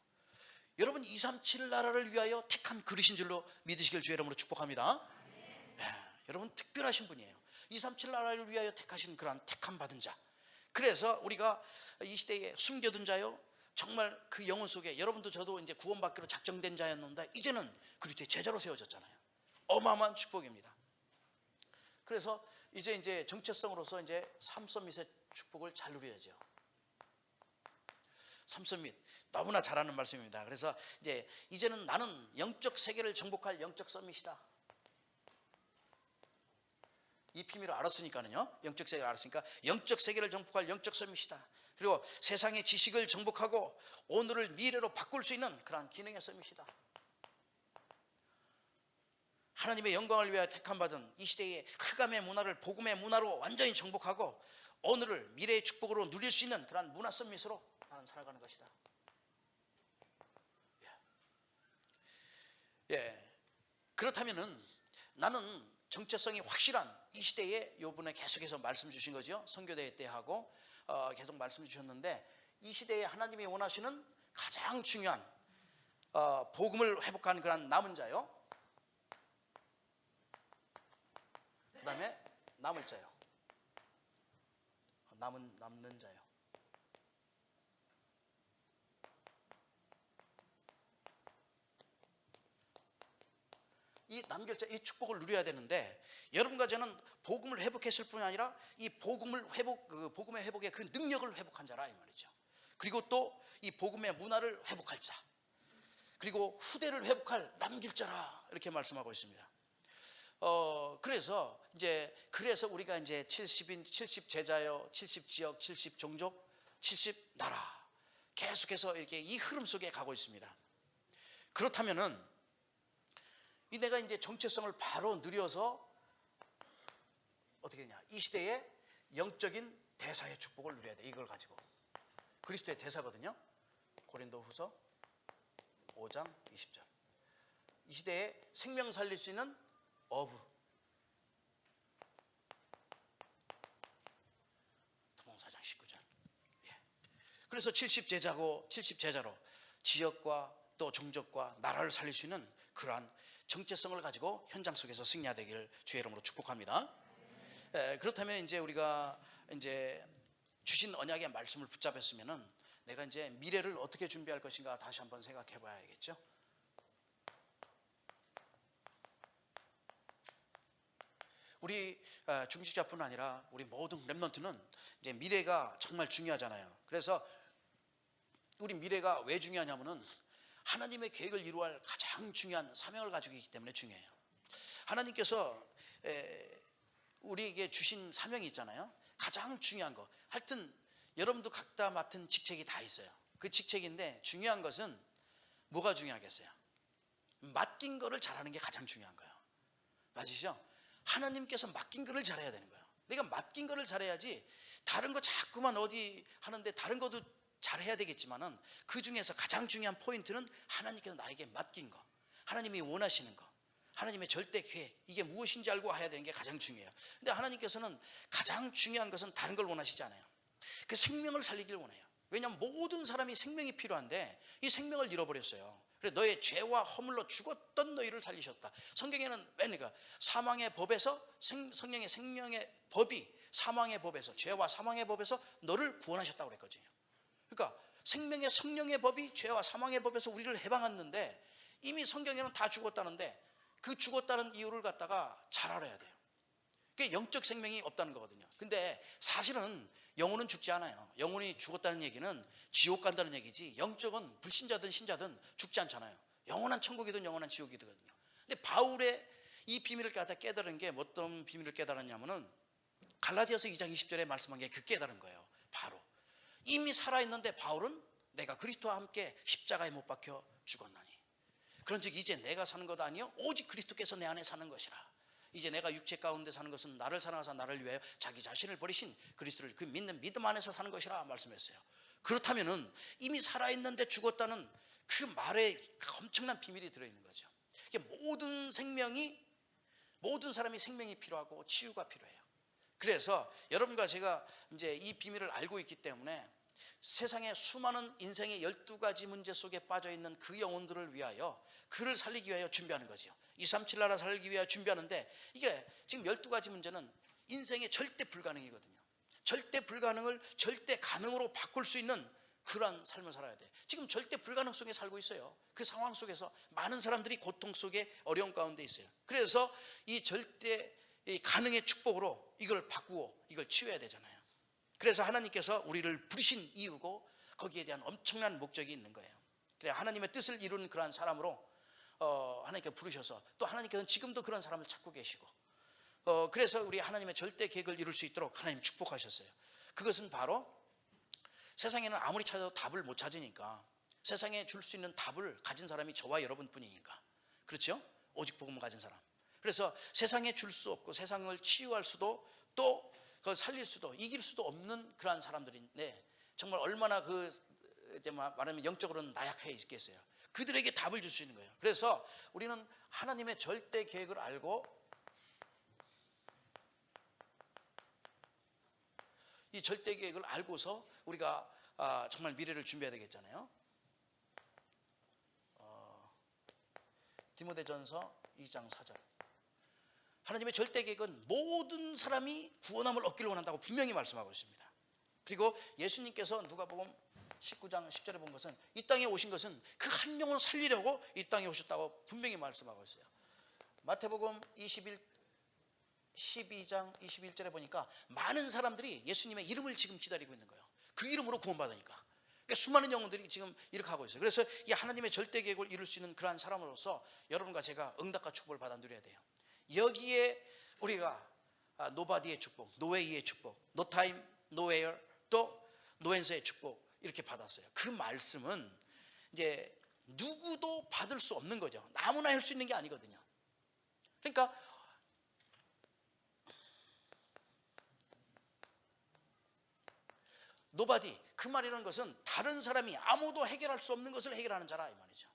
여러분, 237 나라를 위하여 택한 그릇인 줄로 믿으시길 주의 이름으로 축복합니다. 여러분 특별하신 분이에요. 237 나라를 위하여 택하신 그러한 택함 받은 자. 그래서 우리가 이 시대에 숨겨둔 자요, 정말 그 영혼 속에, 여러분도 저도 이제 구원받기로 작정된 자였는데 이제는 그리스도의 제자로 세워졌잖아요. 어마어마한 축복입니다. 그래서 이제 정체성으로서 이제 삼서밋의 축복을 잘 누려야죠. 삼서밋 너무나 잘하는 말씀입니다. 그래서 이제는 나는 영적 세계를 정복할 영적 서밋이다. 이 비밀을 알았으니까는요. 영적 세계를 알았으니까 영적 세계를 정복할 영적 서밋이다. 그리고 세상의 지식을 정복하고 오늘을 미래로 바꿀 수 있는 그러한 기능의 서밋이다. 하나님의 영광을 위하여 택함받은 이 시대의 흑암의 문화를 복음의 문화로 완전히 정복하고 오늘을 미래의 축복으로 누릴 수 있는 그러한 문화 서밋으로 나는 살아가는 것이다. 예. 그렇다면은 나는 정체성이 확실한 이 시대에 요번에 계속해서 말씀 주신 거죠. 선교대회 때 하고 계속 말씀 주셨는데 이 시대에 하나님이 원하시는 가장 중요한 복음을 회복한 그런 남은 자요. 그 다음에 남을 자요. 남는 자요. 이 남결자, 이 축복을 누려야 되는데 여러분과 저는 복음을 회복했을 뿐이 아니라 이 복음을 복음의 회복의 그 능력을 회복한 자라 이 말이죠. 그리고 또 이 복음의 문화를 회복할 자, 그리고 후대를 회복할 남길자라 이렇게 말씀하고 있습니다. 그래서 우리가 이제 70인, 70 제자요, 70 지역, 70 종족, 70 나라 계속해서 이렇게 이 흐름 속에 가고 있습니다. 그렇다면은 이 내가 이제 정체성을 바로 누려서 어떻게 되냐? 이 시대에 영적인 대사의 축복을 누려야 돼. 이걸 가지고 그리스도의 대사거든요. 고린도후서 5장 20절. 이 시대에 생명 살릴 수 있는 어부. 도봉사장 19절. 예. 그래서 70 제자고 70 제자로 지역과 또 종족과 나라를 살릴 수 있는 그러한 정체성을 가지고 현장 속에서 승리하되기를 주의 이름으로 축복합니다. 그렇다면 이제 우리가 이제 주신 언약의 말씀을 붙잡았으면은 내가 이제 미래를 어떻게 준비할 것인가 다시 한번 생각해 봐야겠죠. 우리 중직자뿐 아니라 우리 모든 렘넌트는 이제 미래가 정말 중요하잖아요. 그래서 우리 미래가 왜 중요하냐면은 하나님의 계획을 이루어할 가장 중요한 사명을 가지고 있기 때문에 중요해요. 하나님께서 우리에게 주신 사명이 있잖아요. 가장 중요한 거. 하여튼 여러분도 각자 맡은 직책이 다 있어요. 그 직책인데 중요한 것은 뭐가 중요하겠어요? 맡긴 거를 잘하는 게 가장 중요한 거예요. 맞으시죠? 하나님께서 맡긴 거를 잘해야 되는 거예요. 내가 맡긴 거를 잘해야지 다른 거 자꾸만 어디 하는데 다른 것도 잘해야 되겠지만은 그 중에서 가장 중요한 포인트는 하나님께서 나에게 맡긴 거, 하나님이 원하시는 거, 하나님의 절대 계획, 이게 무엇인지 알고 해야 되는 게 가장 중요해요. 근데 하나님께서는 가장 중요한 것은 다른 걸 원하시지 않아요. 그 생명을 살리기를 원해요. 왜냐하면 모든 사람이 생명이 필요한데 이 생명을 잃어버렸어요. 그래서 너의 죄와 허물로 죽었던 너희를 살리셨다. 성경에는 왜니까 사망의 법에서 성령의 생명의 법이 사망의 법에서 죄와 사망의 법에서 너를 구원하셨다고 그랬거든요. 그러니까 생명의 성령의 법이 죄와 사망의 법에서 우리를 해방했는데 이미 성경에는 다 죽었다는데 그 죽었다는 이유를 갖다가 잘 알아야 돼요. 그게 영적 생명이 없다는 거거든요. 근데 사실은 영혼은 죽지 않아요. 영혼이 죽었다는 얘기는 지옥 간다는 얘기지 영적은 불신자든 신자든 죽지 않잖아요. 영원한 천국이든 영원한 지옥이거든요. 근데 바울의 이 비밀을 깨달은 게 어떤 비밀을 깨달았냐면은 갈라디아서 2장 20절에 말씀한 게 그 깨달은 거예요. 바로 이미 살아있는데 바울은 내가 그리스도와 함께 십자가에 못 박혀 죽었나니 그런즉 이제 내가 사는 것 아니요 오직 그리스도께서 내 안에 사는 것이라. 이제 내가 육체 가운데 사는 것은 나를 사랑하사 나를 위하여 자기 자신을 버리신 그리스도를 그 믿는 믿음 안에서 사는 것이라 말씀했어요. 그렇다면은 이미 살아있는데 죽었다는 그 말에 엄청난 비밀이 들어있는 거죠. 모든 사람이 생명이 필요하고 치유가 필요해요. 그래서 여러분과 제가 이제 이 비밀을 알고 있기 때문에 세상의 수많은 인생의 12가지 문제 속에 빠져있는 그 영혼들을 위하여 그를 살리기 위하여 준비하는 거죠. 237 나라 살기 위하여 준비하는데 이게 지금 12가지 문제는 인생의 절대 불가능이거든요. 절대 불가능을 절대 가능으로 바꿀 수 있는 그러한 삶을 살아야 돼. 지금 절대 불가능 속에 살고 있어요. 그 상황 속에서 많은 사람들이 고통 속에 어려움 가운데 있어요. 그래서 이 절대 가능의 축복으로 이걸 바꾸고 이걸 치유해야 되잖아요. 그래서 하나님께서 우리를 부르신 이유고 거기에 대한 엄청난 목적이 있는 거예요. 그래 하나님의 뜻을 이룬 그러한 사람으로 하나님께서 부르셔서 또 하나님께서는 지금도 그런 사람을 찾고 계시고 그래서 우리 하나님의 절대 계획을 이룰 수 있도록 하나님 축복하셨어요. 그것은 바로 세상에는 아무리 찾아도 답을 못 찾으니까 세상에 줄 수 있는 답을 가진 사람이 저와 여러분뿐이니까 그렇죠? 오직 복음을 가진 사람. 그래서 세상에 줄 수 없고 세상을 치유할 수도 또 그걸 살릴 수도 이길 수도 없는 그러한 사람들인데 정말 얼마나 그 이제 말하면 영적으로는 나약해 있겠어요. 그들에게 답을 줄 수 있는 거예요. 그래서 우리는 하나님의 절대 계획을 알고 이 절대 계획을 알고서 우리가 정말 미래를 준비해야 되겠잖아요. 디모데전서 2장 4절. 하나님의 절대 계획은 모든 사람이 구원함을 얻기를 원한다고 분명히 말씀하고 있습니다. 그리고 예수님께서 누가복음 19장 10절에 본 것은 이 땅에 오신 것은 그 한 영혼을 살리려고 이 땅에 오셨다고 분명히 말씀하고 있어요. 마태복음 12장 21절에 보니까 많은 사람들이 예수님의 이름을 지금 기다리고 있는 거예요. 그 이름으로 구원받으니까. 그러니까 수많은 영혼들이 지금 이렇게 하고 있어요. 그래서 이 하나님의 절대 계획을 이룰 수 있는 그러한 사람으로서 여러분과 제가 응답과 축복을 받아 누려야 돼요. 여기에 우리가 노바디의 축복, 노웨이의 축복, 노타임, 노웨어, 또 노엔서의 축복 이렇게 받았어요. 그 말씀은 이제 누구도 받을 수 없는 거죠. 아무나 할 수 있는 게 아니거든요. 그러니까 노바디, 그 말이라는 것은 다른 사람이 아무도 해결할 수 없는 것을 해결하는 자라 이 말이죠.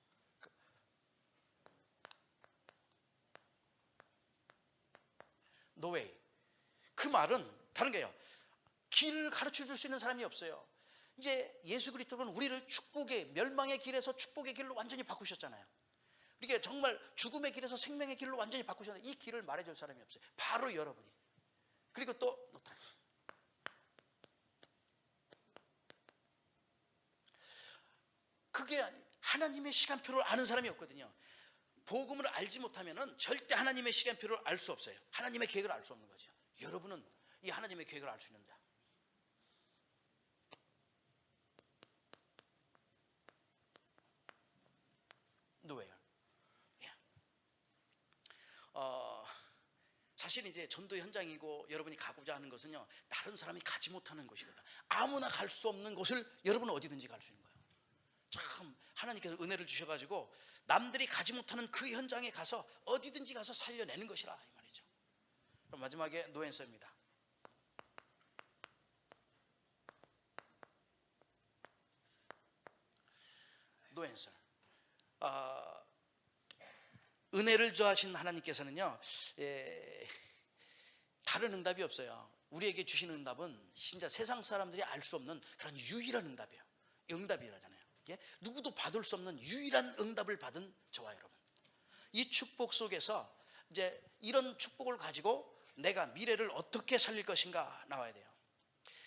노웨이, 그 말은 다른 거예요. 길을 가르쳐 줄 수 있는 사람이 없어요. 이제 예수 그리스도는 우리를 축복의 멸망의 길에서 축복의 길로 완전히 바꾸셨잖아요. 이게 정말 죽음의 길에서 생명의 길로 완전히 바꾸셨는데 이 길을 말해줄 사람이 없어요. 바로 여러분이. 그리고 또 그게 하나님의 시간표를 아는 사람이 없거든요. 복음을 알지 못하면은 절대 하나님의 시간표를 알 수 없어요. 하나님의 계획을 알 수 없는 거죠. 여러분은 이 하나님의 계획을 알 수 있는다. Nowhere. 사실 이제 전도 현장이고 여러분이 가고자 하는 것은요, 다른 사람이 가지 못하는 곳이거든. 아무나 갈 수 없는 곳을 여러분은 어디든지 갈 수 있는 거예요. 참 하나님께서 은혜를 주셔가지고 남들이 가지 못하는 그 현장에 가서 어디든지 가서 살려내는 것이라 이 말이죠. 그럼 마지막에 노엔서입니다. 노엔서. 은혜를 주하신 하나님께서는요, 다른 응답이 없어요. 우리에게 주시는 응답은 진짜 세상 사람들이 알 수 없는 그런 유일한 응답이에요. 응답이라잖아요. 누구도 받을 수 없는 유일한 응답을 받은 저와 여러분, 이 축복 속에서 이제 이런 축복을 가지고 내가 미래를 어떻게 살릴 것인가 나와야 돼요.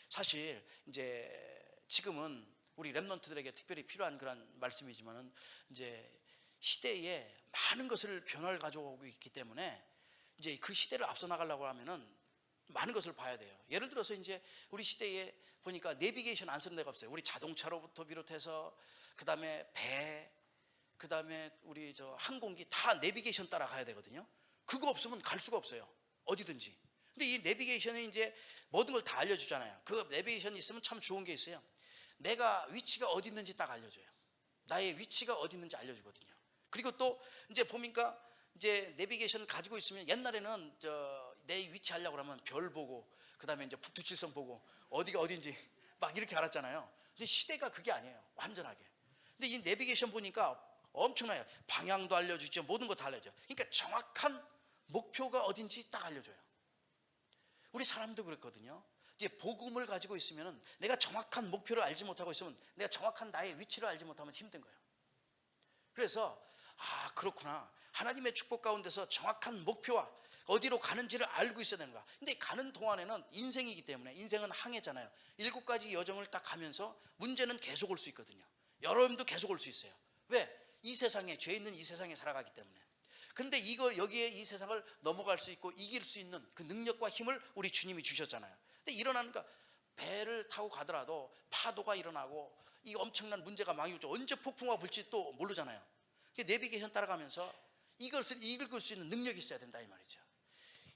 사실 이제 지금은 우리 렘넌트들에게 특별히 필요한 그런 말씀이지만은 이제 시대에 많은 것을 변화를 가져오고 있기 때문에 이제 그 시대를 앞서 나가려고 하면은 많은 것을 봐야 돼요. 예를 들어서 이제 우리 시대에 보니까 내비게이션 안 쓰는 데가 없어요. 우리 자동차로부터 비롯해서 그다음에 배, 그다음에 우리 저 항공기 다 내비게이션 따라 가야 되거든요. 그거 없으면 갈 수가 없어요. 어디든지. 근데 이 내비게이션이 이제 모든 걸 다 알려주잖아요. 그 내비게이션이 있으면 참 좋은 게 있어요. 내가 위치가 어디 있는지 딱 알려줘요. 나의 위치가 어디 있는지 알려주거든요. 그리고 또 이제 보니까 이제 내비게이션 가지고 있으면 옛날에는 내 위치 하려고 하면 별 보고 그다음에 이제 북두칠성 보고 어디가 어딘지 막 이렇게 알았잖아요. 근데 시대가 그게 아니에요. 완전하게. 근데 이 내비게이션 보니까 엄청나요. 방향도 알려주죠. 모든 거 다 알려줘요. 그러니까 정확한 목표가 어딘지 딱 알려줘요. 우리 사람도 그렇거든요. 이제 복음을 가지고 있으면 내가 정확한 목표를 알지 못하고 있으면 내가 정확한 나의 위치를 알지 못하면 힘든 거예요. 그래서 그렇구나. 하나님의 축복 가운데서 정확한 목표와 어디로 가는지를 알고 있어야 되는 거야. 근데 가는 동안에는 인생이기 때문에, 인생은 항해잖아요. 7가지 여정을 딱 가면서 문제는 계속 올 수 있거든요. 여러분도 계속 올 수 있어요. 왜? 이 세상에, 죄 있는 이 세상에 살아가기 때문에. 근데 여기에 이 세상을 넘어갈 수 있고 이길 수 있는 그 능력과 힘을 우리 주님이 주셨잖아요. 근데 일어나니까 배를 타고 가더라도 파도가 일어나고 이 엄청난 문제가 많이 오죠. 언제 폭풍우가 불지 또 모르잖아요. 내비게이션 따라가면서 이것을 읽을 수 있는 능력이 있어야 된다 이 말이죠.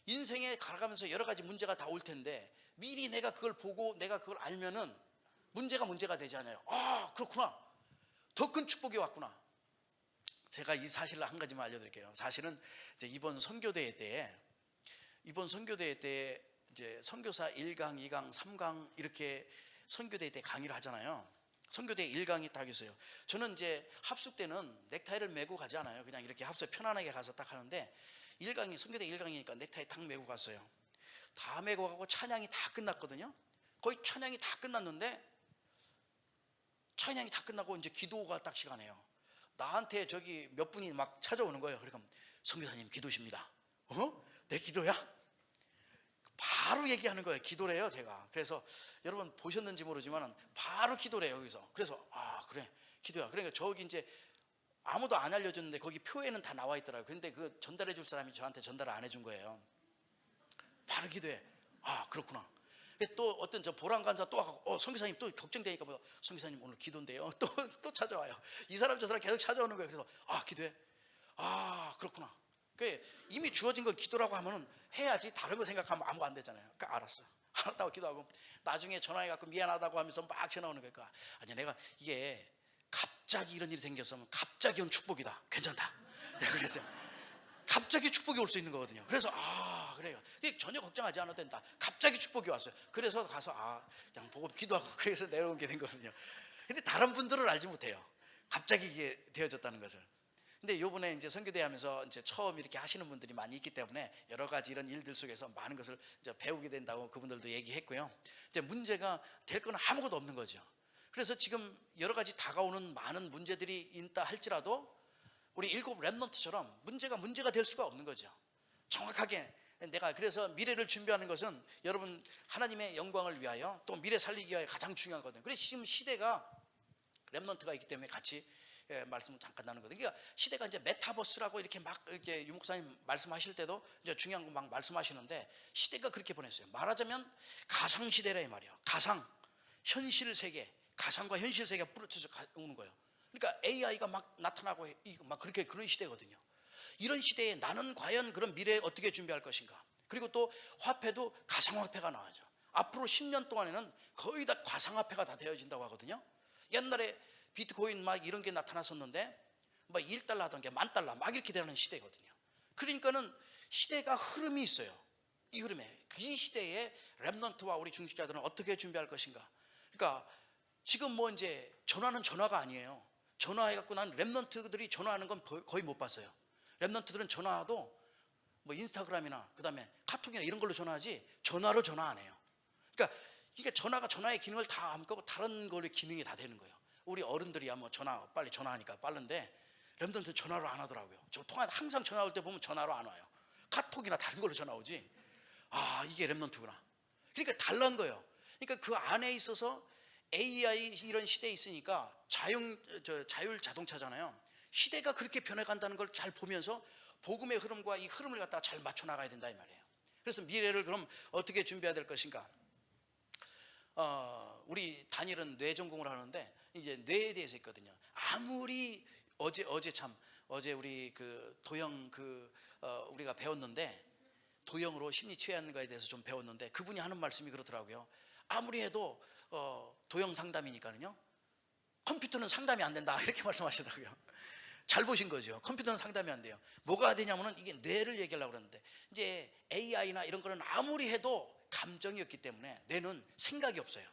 인생에 가가면서 여러 가지 문제가 다 올 텐데 미리 내가 그걸 보고 내가 그걸 알면은 문제가 되지 않아요. 그렇구나. 더 큰 축복이 왔구나. 제가 이 사실을 한 가지만 알려드릴게요. 사실은 이제 이번 선교대회 때 이제 선교사 1강, 2강, 3강 이렇게 선교대회 때 강의를 하잖아요. 선교대 1강이 딱 있어요. 저는 이제 합숙 때는 넥타이를 메고 가지 않아요. 그냥 이렇게 합숙 편안하게 가서 딱 하는데 1강이 선교대 1강이니까 넥타이 딱 메고 갔어요. 다 메고 가고 찬양이 다 끝났거든요. 거의 찬양이 다 끝났는데 찬양이 다 끝나고 이제 기도가 딱 시간이에요. 나한테 저기 몇 분이 막 찾아오는 거예요. 그러니까 선교사님 기도십니다. 내 기도야? 바로 얘기하는 거예요. 기도래요, 제가. 그래서 여러분 보셨는지 모르지만 바로 기도래요, 여기서. 그래서 그래, 기도야. 그러니까 저기 이제 아무도 안 알려줬는데 거기 표에는 다 나와 있더라고요. 근데 그 전달해 줄 사람이 저한테 전달을 안 해준 거예요. 바로 기도해. 그렇구나. 또 어떤 저 보람 간사 또 와서 선교사님 또 걱정되니까 선교사님 오늘 기도인데요. 또 찾아와요. 이 사람 저 사람 계속 찾아오는 거예요. 그래서 기도해. 그렇구나. 이미 주어진 걸 기도라고 하면은 해야지. 다른 거 생각하면 아무 안 되잖아요. 그러니까 알았다고 기도하고 나중에 전화해갖고 미안하다고 하면서 막 전화 오는 거니까 아니 내가 이게 갑자기 이런 일이 생겼으면 갑자기 온 축복이다. 괜찮다. 내가 그랬어요. 갑자기 축복이 올 수 있는 거거든요. 그래서 그래요. 전혀 걱정하지 않아도 된다. 갑자기 축복이 왔어요. 그래서 가서 그냥 보고 기도하고 그래서 내려온 게 된 거거든요. 근데 다른 분들은 알지 못해요. 갑자기 이게 되어졌다는 것을. 근데 요번에 이제 선교대 하면서 이제 처음 이렇게 하시는 분들이 많이 있기 때문에 여러 가지 이런 일들 속에서 많은 것을 이제 배우게 된다고 그분들도 얘기했고요. 이제 문제가 될 건 아무것도 없는 거죠. 그래서 지금 여러 가지 다가오는 많은 문제들이 있다 할지라도 우리 7 렘넌트처럼 문제가 될 수가 없는 거죠. 정확하게 내가 그래서 미래를 준비하는 것은 여러분 하나님의 영광을 위하여 또 미래 살리기 위하여 가장 중요하거든요. 그래서 지금 시대가 렘넌트가 있기 때문에 같이 말씀을 잠깐 나누거든요. 그러니까 시대가 이제 메타버스라고 이렇게 막 이렇게 유 목사님 말씀하실 때도 이제 중요한 거 막 말씀하시는데 시대가 그렇게 보냈어요. 말하자면 가상 시대라 이 말이에요. 가상, 현실 세계, 가상과 현실 세계가 부딪혀서 오는 거예요. 그러니까 AI가 막 나타나고 막 그렇게 그런 시대거든요. 이런 시대에 나는 과연 그런 미래에 어떻게 준비할 것인가? 그리고 또 화폐도 가상화폐가 나와죠. 앞으로 10년 동안에는 거의 다 가상화폐가 다 되어진다고 하거든요. 옛날에 비트코인 막 이런 게 나타났었는데 막 1달러 하던 게 10,000달러 막 이렇게 되는 시대거든요. 그러니까는 시대가 흐름이 있어요. 이 흐름에 이 시대에 렘넌트와 우리 중직자들은 어떻게 준비할 것인가? 그러니까 지금 뭐 이제 전화는 전화가 아니에요. 전화해갖고 난 렘넌트들이 전화하는 건 거의 못 봤어요. 렘넌트들은 전화도 뭐 인스타그램이나 그다음에 카톡이나 이런 걸로 전화하지 전화로 전화 안 해요. 그러니까 이게 전화가 전화의 기능을 다 안 끄고 다른 걸의 기능이 다 되는 거예요. 우리 어른들이야 뭐 빨리 전화하니까 빠른데 렘넌트 전화로 안 하더라고요. 저 통화 항상 전화 올 때 보면 전화로 안 와요. 카톡이나 다른 걸로 전화 오지. 이게 렘넌트구나. 그러니까 달라는 거예요. 그러니까 그 안에 있어서 AI 이런 시대에 있으니까 자율 자동차잖아요. 시대가 그렇게 변해간다는 걸 잘 보면서 복음의 흐름과 이 흐름을 갖다가 잘 맞춰 나가야 된다 이 말이에요. 그래서 미래를 그럼 어떻게 준비해야 될 것인가? 우리 단일은 뇌 전공을 하는데 이제 뇌에 대해서 있거든요. 아무리 어제 우리 그 도영 우리가 배웠는데 도영으로 심리 취하는 거에 대해서 좀 배웠는데 그분이 하는 말씀이 그렇더라고요. 아무리 해도 도영 상담이니까는요. 컴퓨터는 상담이 안 된다 이렇게 말씀하시더라고요. 잘 보신 거죠. 컴퓨터는 상담이 안 돼요. 뭐가 되냐면은 이게 뇌를 얘기하려고 그러는데 이제 AI나 이런 거는 아무리 해도 감정이 없기 때문에 뇌는 생각이 없어요.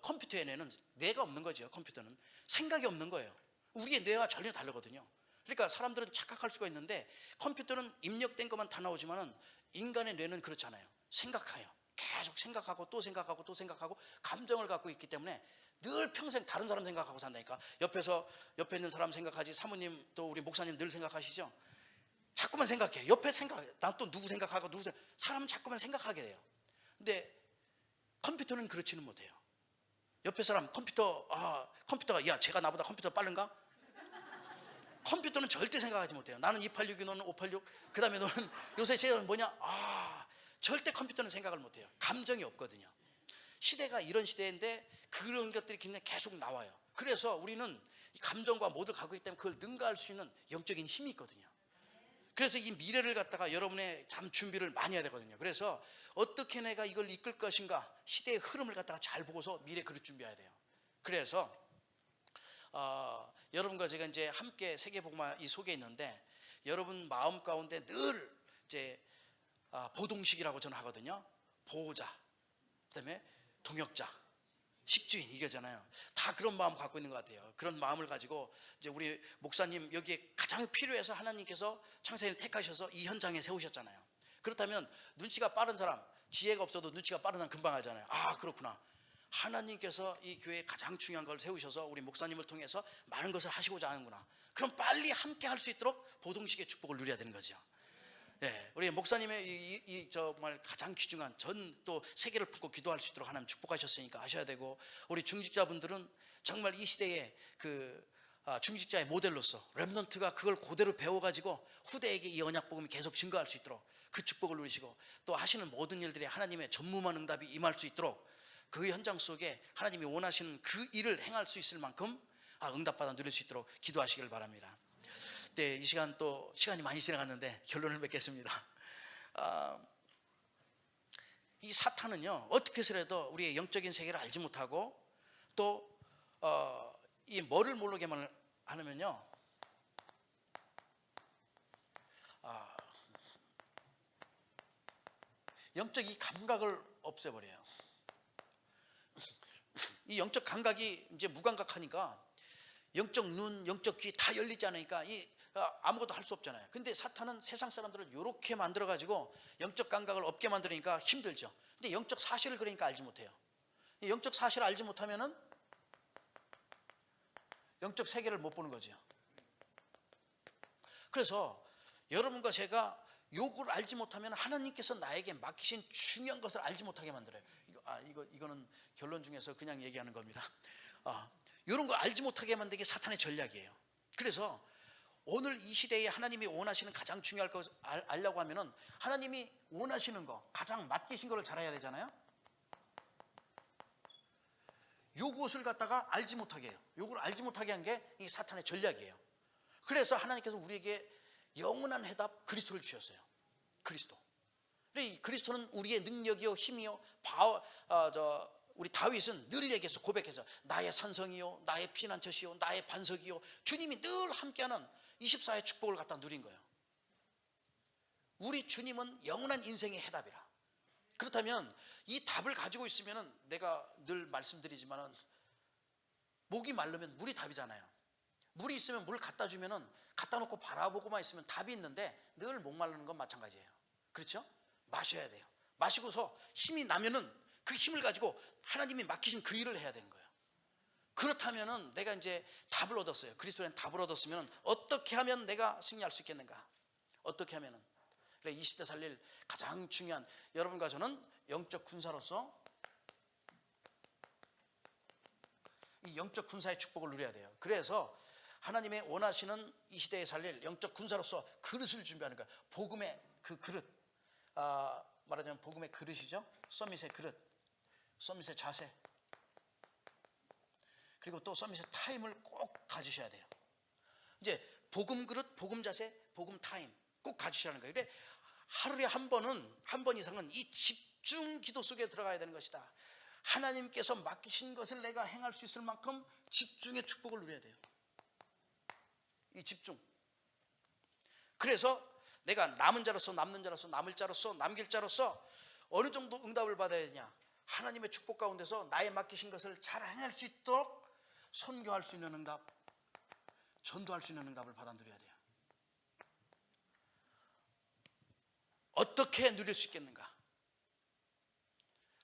컴퓨터의 뇌는 뇌가 없는 거죠. 컴퓨터는 생각이 없는 거예요. 우리의 뇌와 전혀 다르거든요. 그러니까 사람들은 착각할 수가 있는데 컴퓨터는 입력된 것만 다 나오지만은 인간의 뇌는 그렇잖아요. 생각해요. 계속 생각하고 또 생각하고 또 생각하고 감정을 갖고 있기 때문에 늘 평생 다른 사람 생각하고 산다니까. 옆에 있는 사람 생각하지. 사모님 또 우리 목사님 늘 생각하시죠. 자꾸만 생각해. 옆에 난 또 누구 생각하고 사람은 자꾸만 생각하게 돼요. 근데 컴퓨터는 그렇지는 못해요. 옆에 사람 컴퓨터가 야 제가 나보다 컴퓨터 빠른가? 컴퓨터는 절대 생각하지 못해요. 나는 286이 너는 586. 그 다음에 너는 요새 제가 뭐냐? 절대 컴퓨터는 생각을 못해요. 감정이 없거든요. 시대가 이런 시대인데 그런 것들이 굉장히 계속 나와요. 그래서 우리는 감정과 모두를 갖고 있기 때문에 그걸 능가할 수 있는 영적인 힘이 있거든요. 그래서 이 미래를 갖다가 여러분의 참 준비를 많이 해야 되거든요. 그래서 어떻게 내가 이걸 이끌 것인가 시대의 흐름을 갖다가 잘 보고서 미래 그릇 준비해야 돼요. 그래서 여러분과 제가 이제 함께 세계복음화 이 속에 있는데 여러분 마음 가운데 늘 이제 보동식이라고 저는 하거든요. 보호자, 그다음에 동역자, 식주인 이거잖아요. 다 그런 마음 갖고 있는 것 같아요. 그런 마음을 가지고 이제 우리 목사님 여기에 가장 필요해서 하나님께서 창세기를 택하셔서 이 현장에 세우셨잖아요. 그렇다면 눈치가 빠른 사람, 지혜가 없어도 눈치가 빠른 사람 금방 알잖아요. 아, 그렇구나. 하나님께서 이 교회에 가장 중요한 걸 세우셔서 우리 목사님을 통해서 많은 것을 하시고자 하는구나. 그럼 빨리 함께 할 수 있도록 보동식의 축복을 누려야 되는 거죠. 네, 우리 목사님의 이 정말 가장 귀중한 전 또 세계를 품고 기도할 수 있도록 하나님 축복하셨으니까 하셔야 되고, 우리 중직자분들은 정말 이 시대에 중직자의 모델로서 렘넌트가 그걸 그대로 배워가지고 후대에게 이 언약 복음이 계속 증거할 수 있도록 그 축복을 누리시고, 또 하시는 모든 일들에 하나님의 전무한 응답이 임할 수 있도록 그 현장 속에 하나님이 원하시는 그 일을 행할 수 있을 만큼 응답받아 누릴 수 있도록 기도하시길 바랍니다. 네, 이 시간 또 시간이 많이 지나갔는데 결론을 맺겠습니다. 이 사탄은요, 어떻게 해서라도 우리의 영적인 세계를 알지 못하고 또 이 뭐를 모르게만 하면요, 영적 이 감각을 없애버려요. 이 영적 감각이 이제 무감각하니까 영적 눈, 영적 귀 다 열리지 않으니까 아무것도 할 수 없잖아요. 근데 사탄은 세상 사람들을 이렇게 만들어 가지고 영적 감각을 없게 만드니까 힘들죠. 근데 영적 사실을 그러니까 알지 못해요. 이 영적 사실을 알지 못하면은 영적 세계를 못 보는 거죠. 그래서 여러분과 제가 요걸 알지 못하면 하나님께서 나에게 맡기신 중요한 것을 알지 못하게 만들어요. 이거는 결론 중에서 그냥 얘기하는 겁니다. 이런 걸 알지 못하게 만드는 게 사탄의 전략이에요. 그래서 오늘 이 시대에 하나님이 원하시는 가장 중요한 것을 알려고 하면은 하나님이 원하시는 거, 가장 맡기신 거를 잘 알아야 되잖아요. 요것을 갖다가 알지 못하게 해요. 요걸 알지 못하게 한 게 이 사탄의 전략이에요. 그래서 하나님께서 우리에게 영원한 해답 그리스도를 주셨어요. 그리스도. 이 그리스도는 우리의 능력이요 힘이요. 우리 다윗은 늘 얘기해서 고백해서 나의 산성이요, 나의 피난처시요, 나의 반석이요. 주님이 늘 함께하는 24의 축복을 갖다 누린 거예요. 우리 주님은 영원한 인생의 해답이라. 그렇다면 이 답을 가지고 있으면은, 내가 늘 말씀드리지만은 목이 마르면 물이 답이잖아요. 물이 있으면 물 갖다 주면은 갖다 놓고 바라보고만 있으면 답이 있는데 늘 목 마르는 건 마찬가지예요. 그렇죠? 마셔야 돼요. 마시고서 힘이 나면은 그 힘을 가지고 하나님이 맡기신 그 일을 해야 되는 거예요. 그렇다면은 내가 이제 답을 얻었어요. 그리스도는 답을 얻었으면 어떻게 하면 내가 승리할 수 있겠는가? 어떻게 하면은? 그래, 이 시대 살릴 가장 중요한, 여러분과 저는 영적 군사로서 이 영적 군사의 축복을 누려야 돼요. 그래서 하나님의 원하시는 이 시대에 살릴 영적 군사로서 그릇을 준비하는 거예요. 복음의 그 그릇, 말하자면 복음의 그릇이죠. 서밋의 그릇, 서밋의 자세, 그리고 또 서밋의 타임을 꼭 가지셔야 돼요. 이제 복음 그릇, 복음 자세, 복음 타임 꼭 가지시라는 거예요. 근데 하루에 한 번 이상은 이 집중 기도 속에 들어가야 되는 것이다. 하나님께서 맡기신 것을 내가 행할 수 있을 만큼 집중의 축복을 누려야 돼요. 이 집중. 그래서 내가 남은 자로서, 남는 자로서, 남을 자로서, 남길 자로서 어느 정도 응답을 받아야 되냐? 하나님의 축복 가운데서 나의 맡기신 것을 잘 행할 수 있도록 선교할 수 있는 응답, 전도할 수 있는 응답을 받아 누려야 돼요. 어떻게 누릴 수 있겠는가?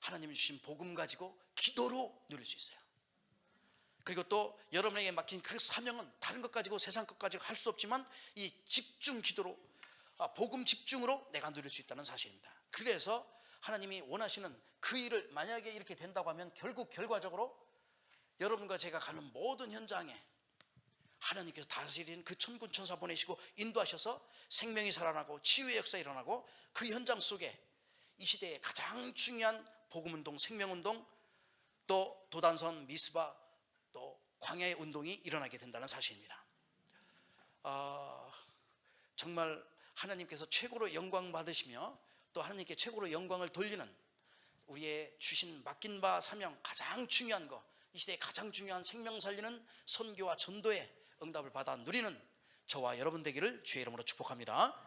하나님이 주신 복음 가지고 기도로 누릴 수 있어요. 그리고 또 여러분에게 맡긴 그 사명은 다른 것 가지고, 세상 것 가지고 할 수 없지만 이 집중 기도로, 복음 집중으로 내가 누릴 수 있다는 사실입니다. 그래서 하나님이 원하시는 그 일을 만약에 이렇게 된다고 하면 결국 결과적으로 여러분과 제가 가는 모든 현장에 하나님께서 다스리는 그 천군 천사 보내시고 인도하셔서 생명이 살아나고 치유의 역사 일어나고, 그 현장 속에 이 시대에 가장 중요한 복음운동, 생명운동, 또 도단선, 미스바, 또 광야의 운동이 일어나게 된다는 사실입니다. 정말 하나님께서 최고로 영광 받으시며 또 하나님께 최고로 영광을 돌리는 우리의 주신 맡긴 바 사명, 가장 중요한 거, 이 시대에 가장 중요한 생명 살리는 선교와 전도의 응답을 받아 누리는 저와 여러분 되기를 주의 이름으로 축복합니다.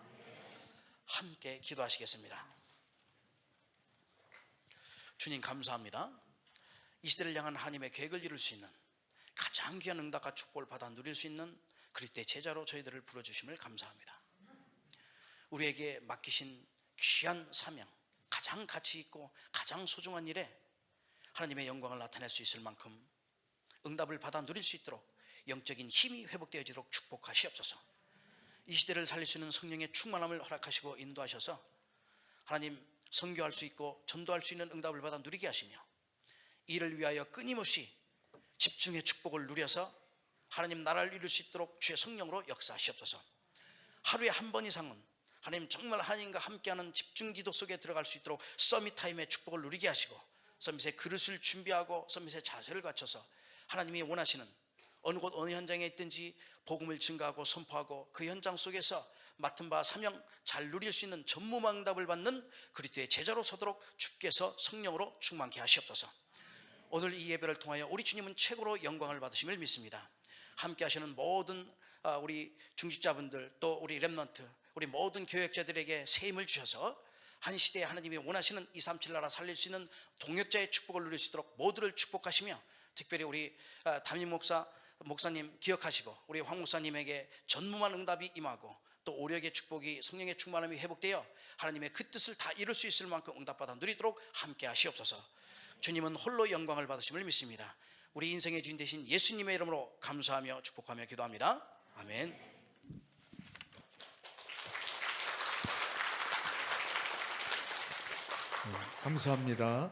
함께 기도하시겠습니다. 주님 감사합니다. 이 시대를 향한 하나님의 계획을 이룰 수 있는 가장 귀한 응답과 축복을 받아 누릴 수 있는 그리스도의 제자로 저희들을 부르주심을 감사합니다. 우리에게 맡기신 귀한 사명, 가장 가치 있고 가장 소중한 일에 하나님의 영광을 나타낼 수 있을 만큼 응답을 받아 누릴 수 있도록 영적인 힘이 회복되어지도록 축복하시옵소서. 이 시대를 살릴 수 있는 성령의 충만함을 허락하시고 인도하셔서 하나님 선교할 수 있고 전도할 수 있는 응답을 받아 누리게 하시며 이를 위하여 끊임없이 집중의 축복을 누려서 하나님 나라를 이룰 수 있도록 주의 성령으로 역사하시옵소서. 하루에 한 번 이상은 하나님 정말 하나님과 함께하는 집중 기도 속에 들어갈 수 있도록 서밋 타임의 축복을 누리게 하시고 서밋의 그릇을 준비하고 서밋의 자세를 갖춰서 하나님이 원하시는 어느 곳 어느 현장에 있든지 복음을 증가하고 선포하고 그 현장 속에서 맡은 바 사명 잘 누릴 수 있는 전무망 응답을 받는 그리스도의 제자로 서도록 주께서 성령으로 충만케 하시옵소서. 오늘 이 예배를 통하여 우리 주님은 최고로 영광을 받으심을 믿습니다. 함께 하시는 모든 우리 중직자분들 또 우리 렘넌트 우리 모든 교역자들에게 새 힘을 주셔서 한 시대에 하나님이 원하시는 237 나라 살릴 수 있는 동역자의 축복을 누릴 수 있도록 모두를 축복하시며 특별히 우리 담임 목사님 기억하시고 우리 황 목사님에게 전무한 응답이 임하고 또 오력의 축복이 성령의 충만함이 회복되어 하나님의 그 뜻을 다 이룰 수 있을 만큼 응답받아 누리도록 함께 하시옵소서. 주님은 홀로 영광을 받으심을 믿습니다. 우리 인생의 주인 되신 예수님의 이름으로 감사하며 축복하며 기도합니다. 아멘. 감사합니다.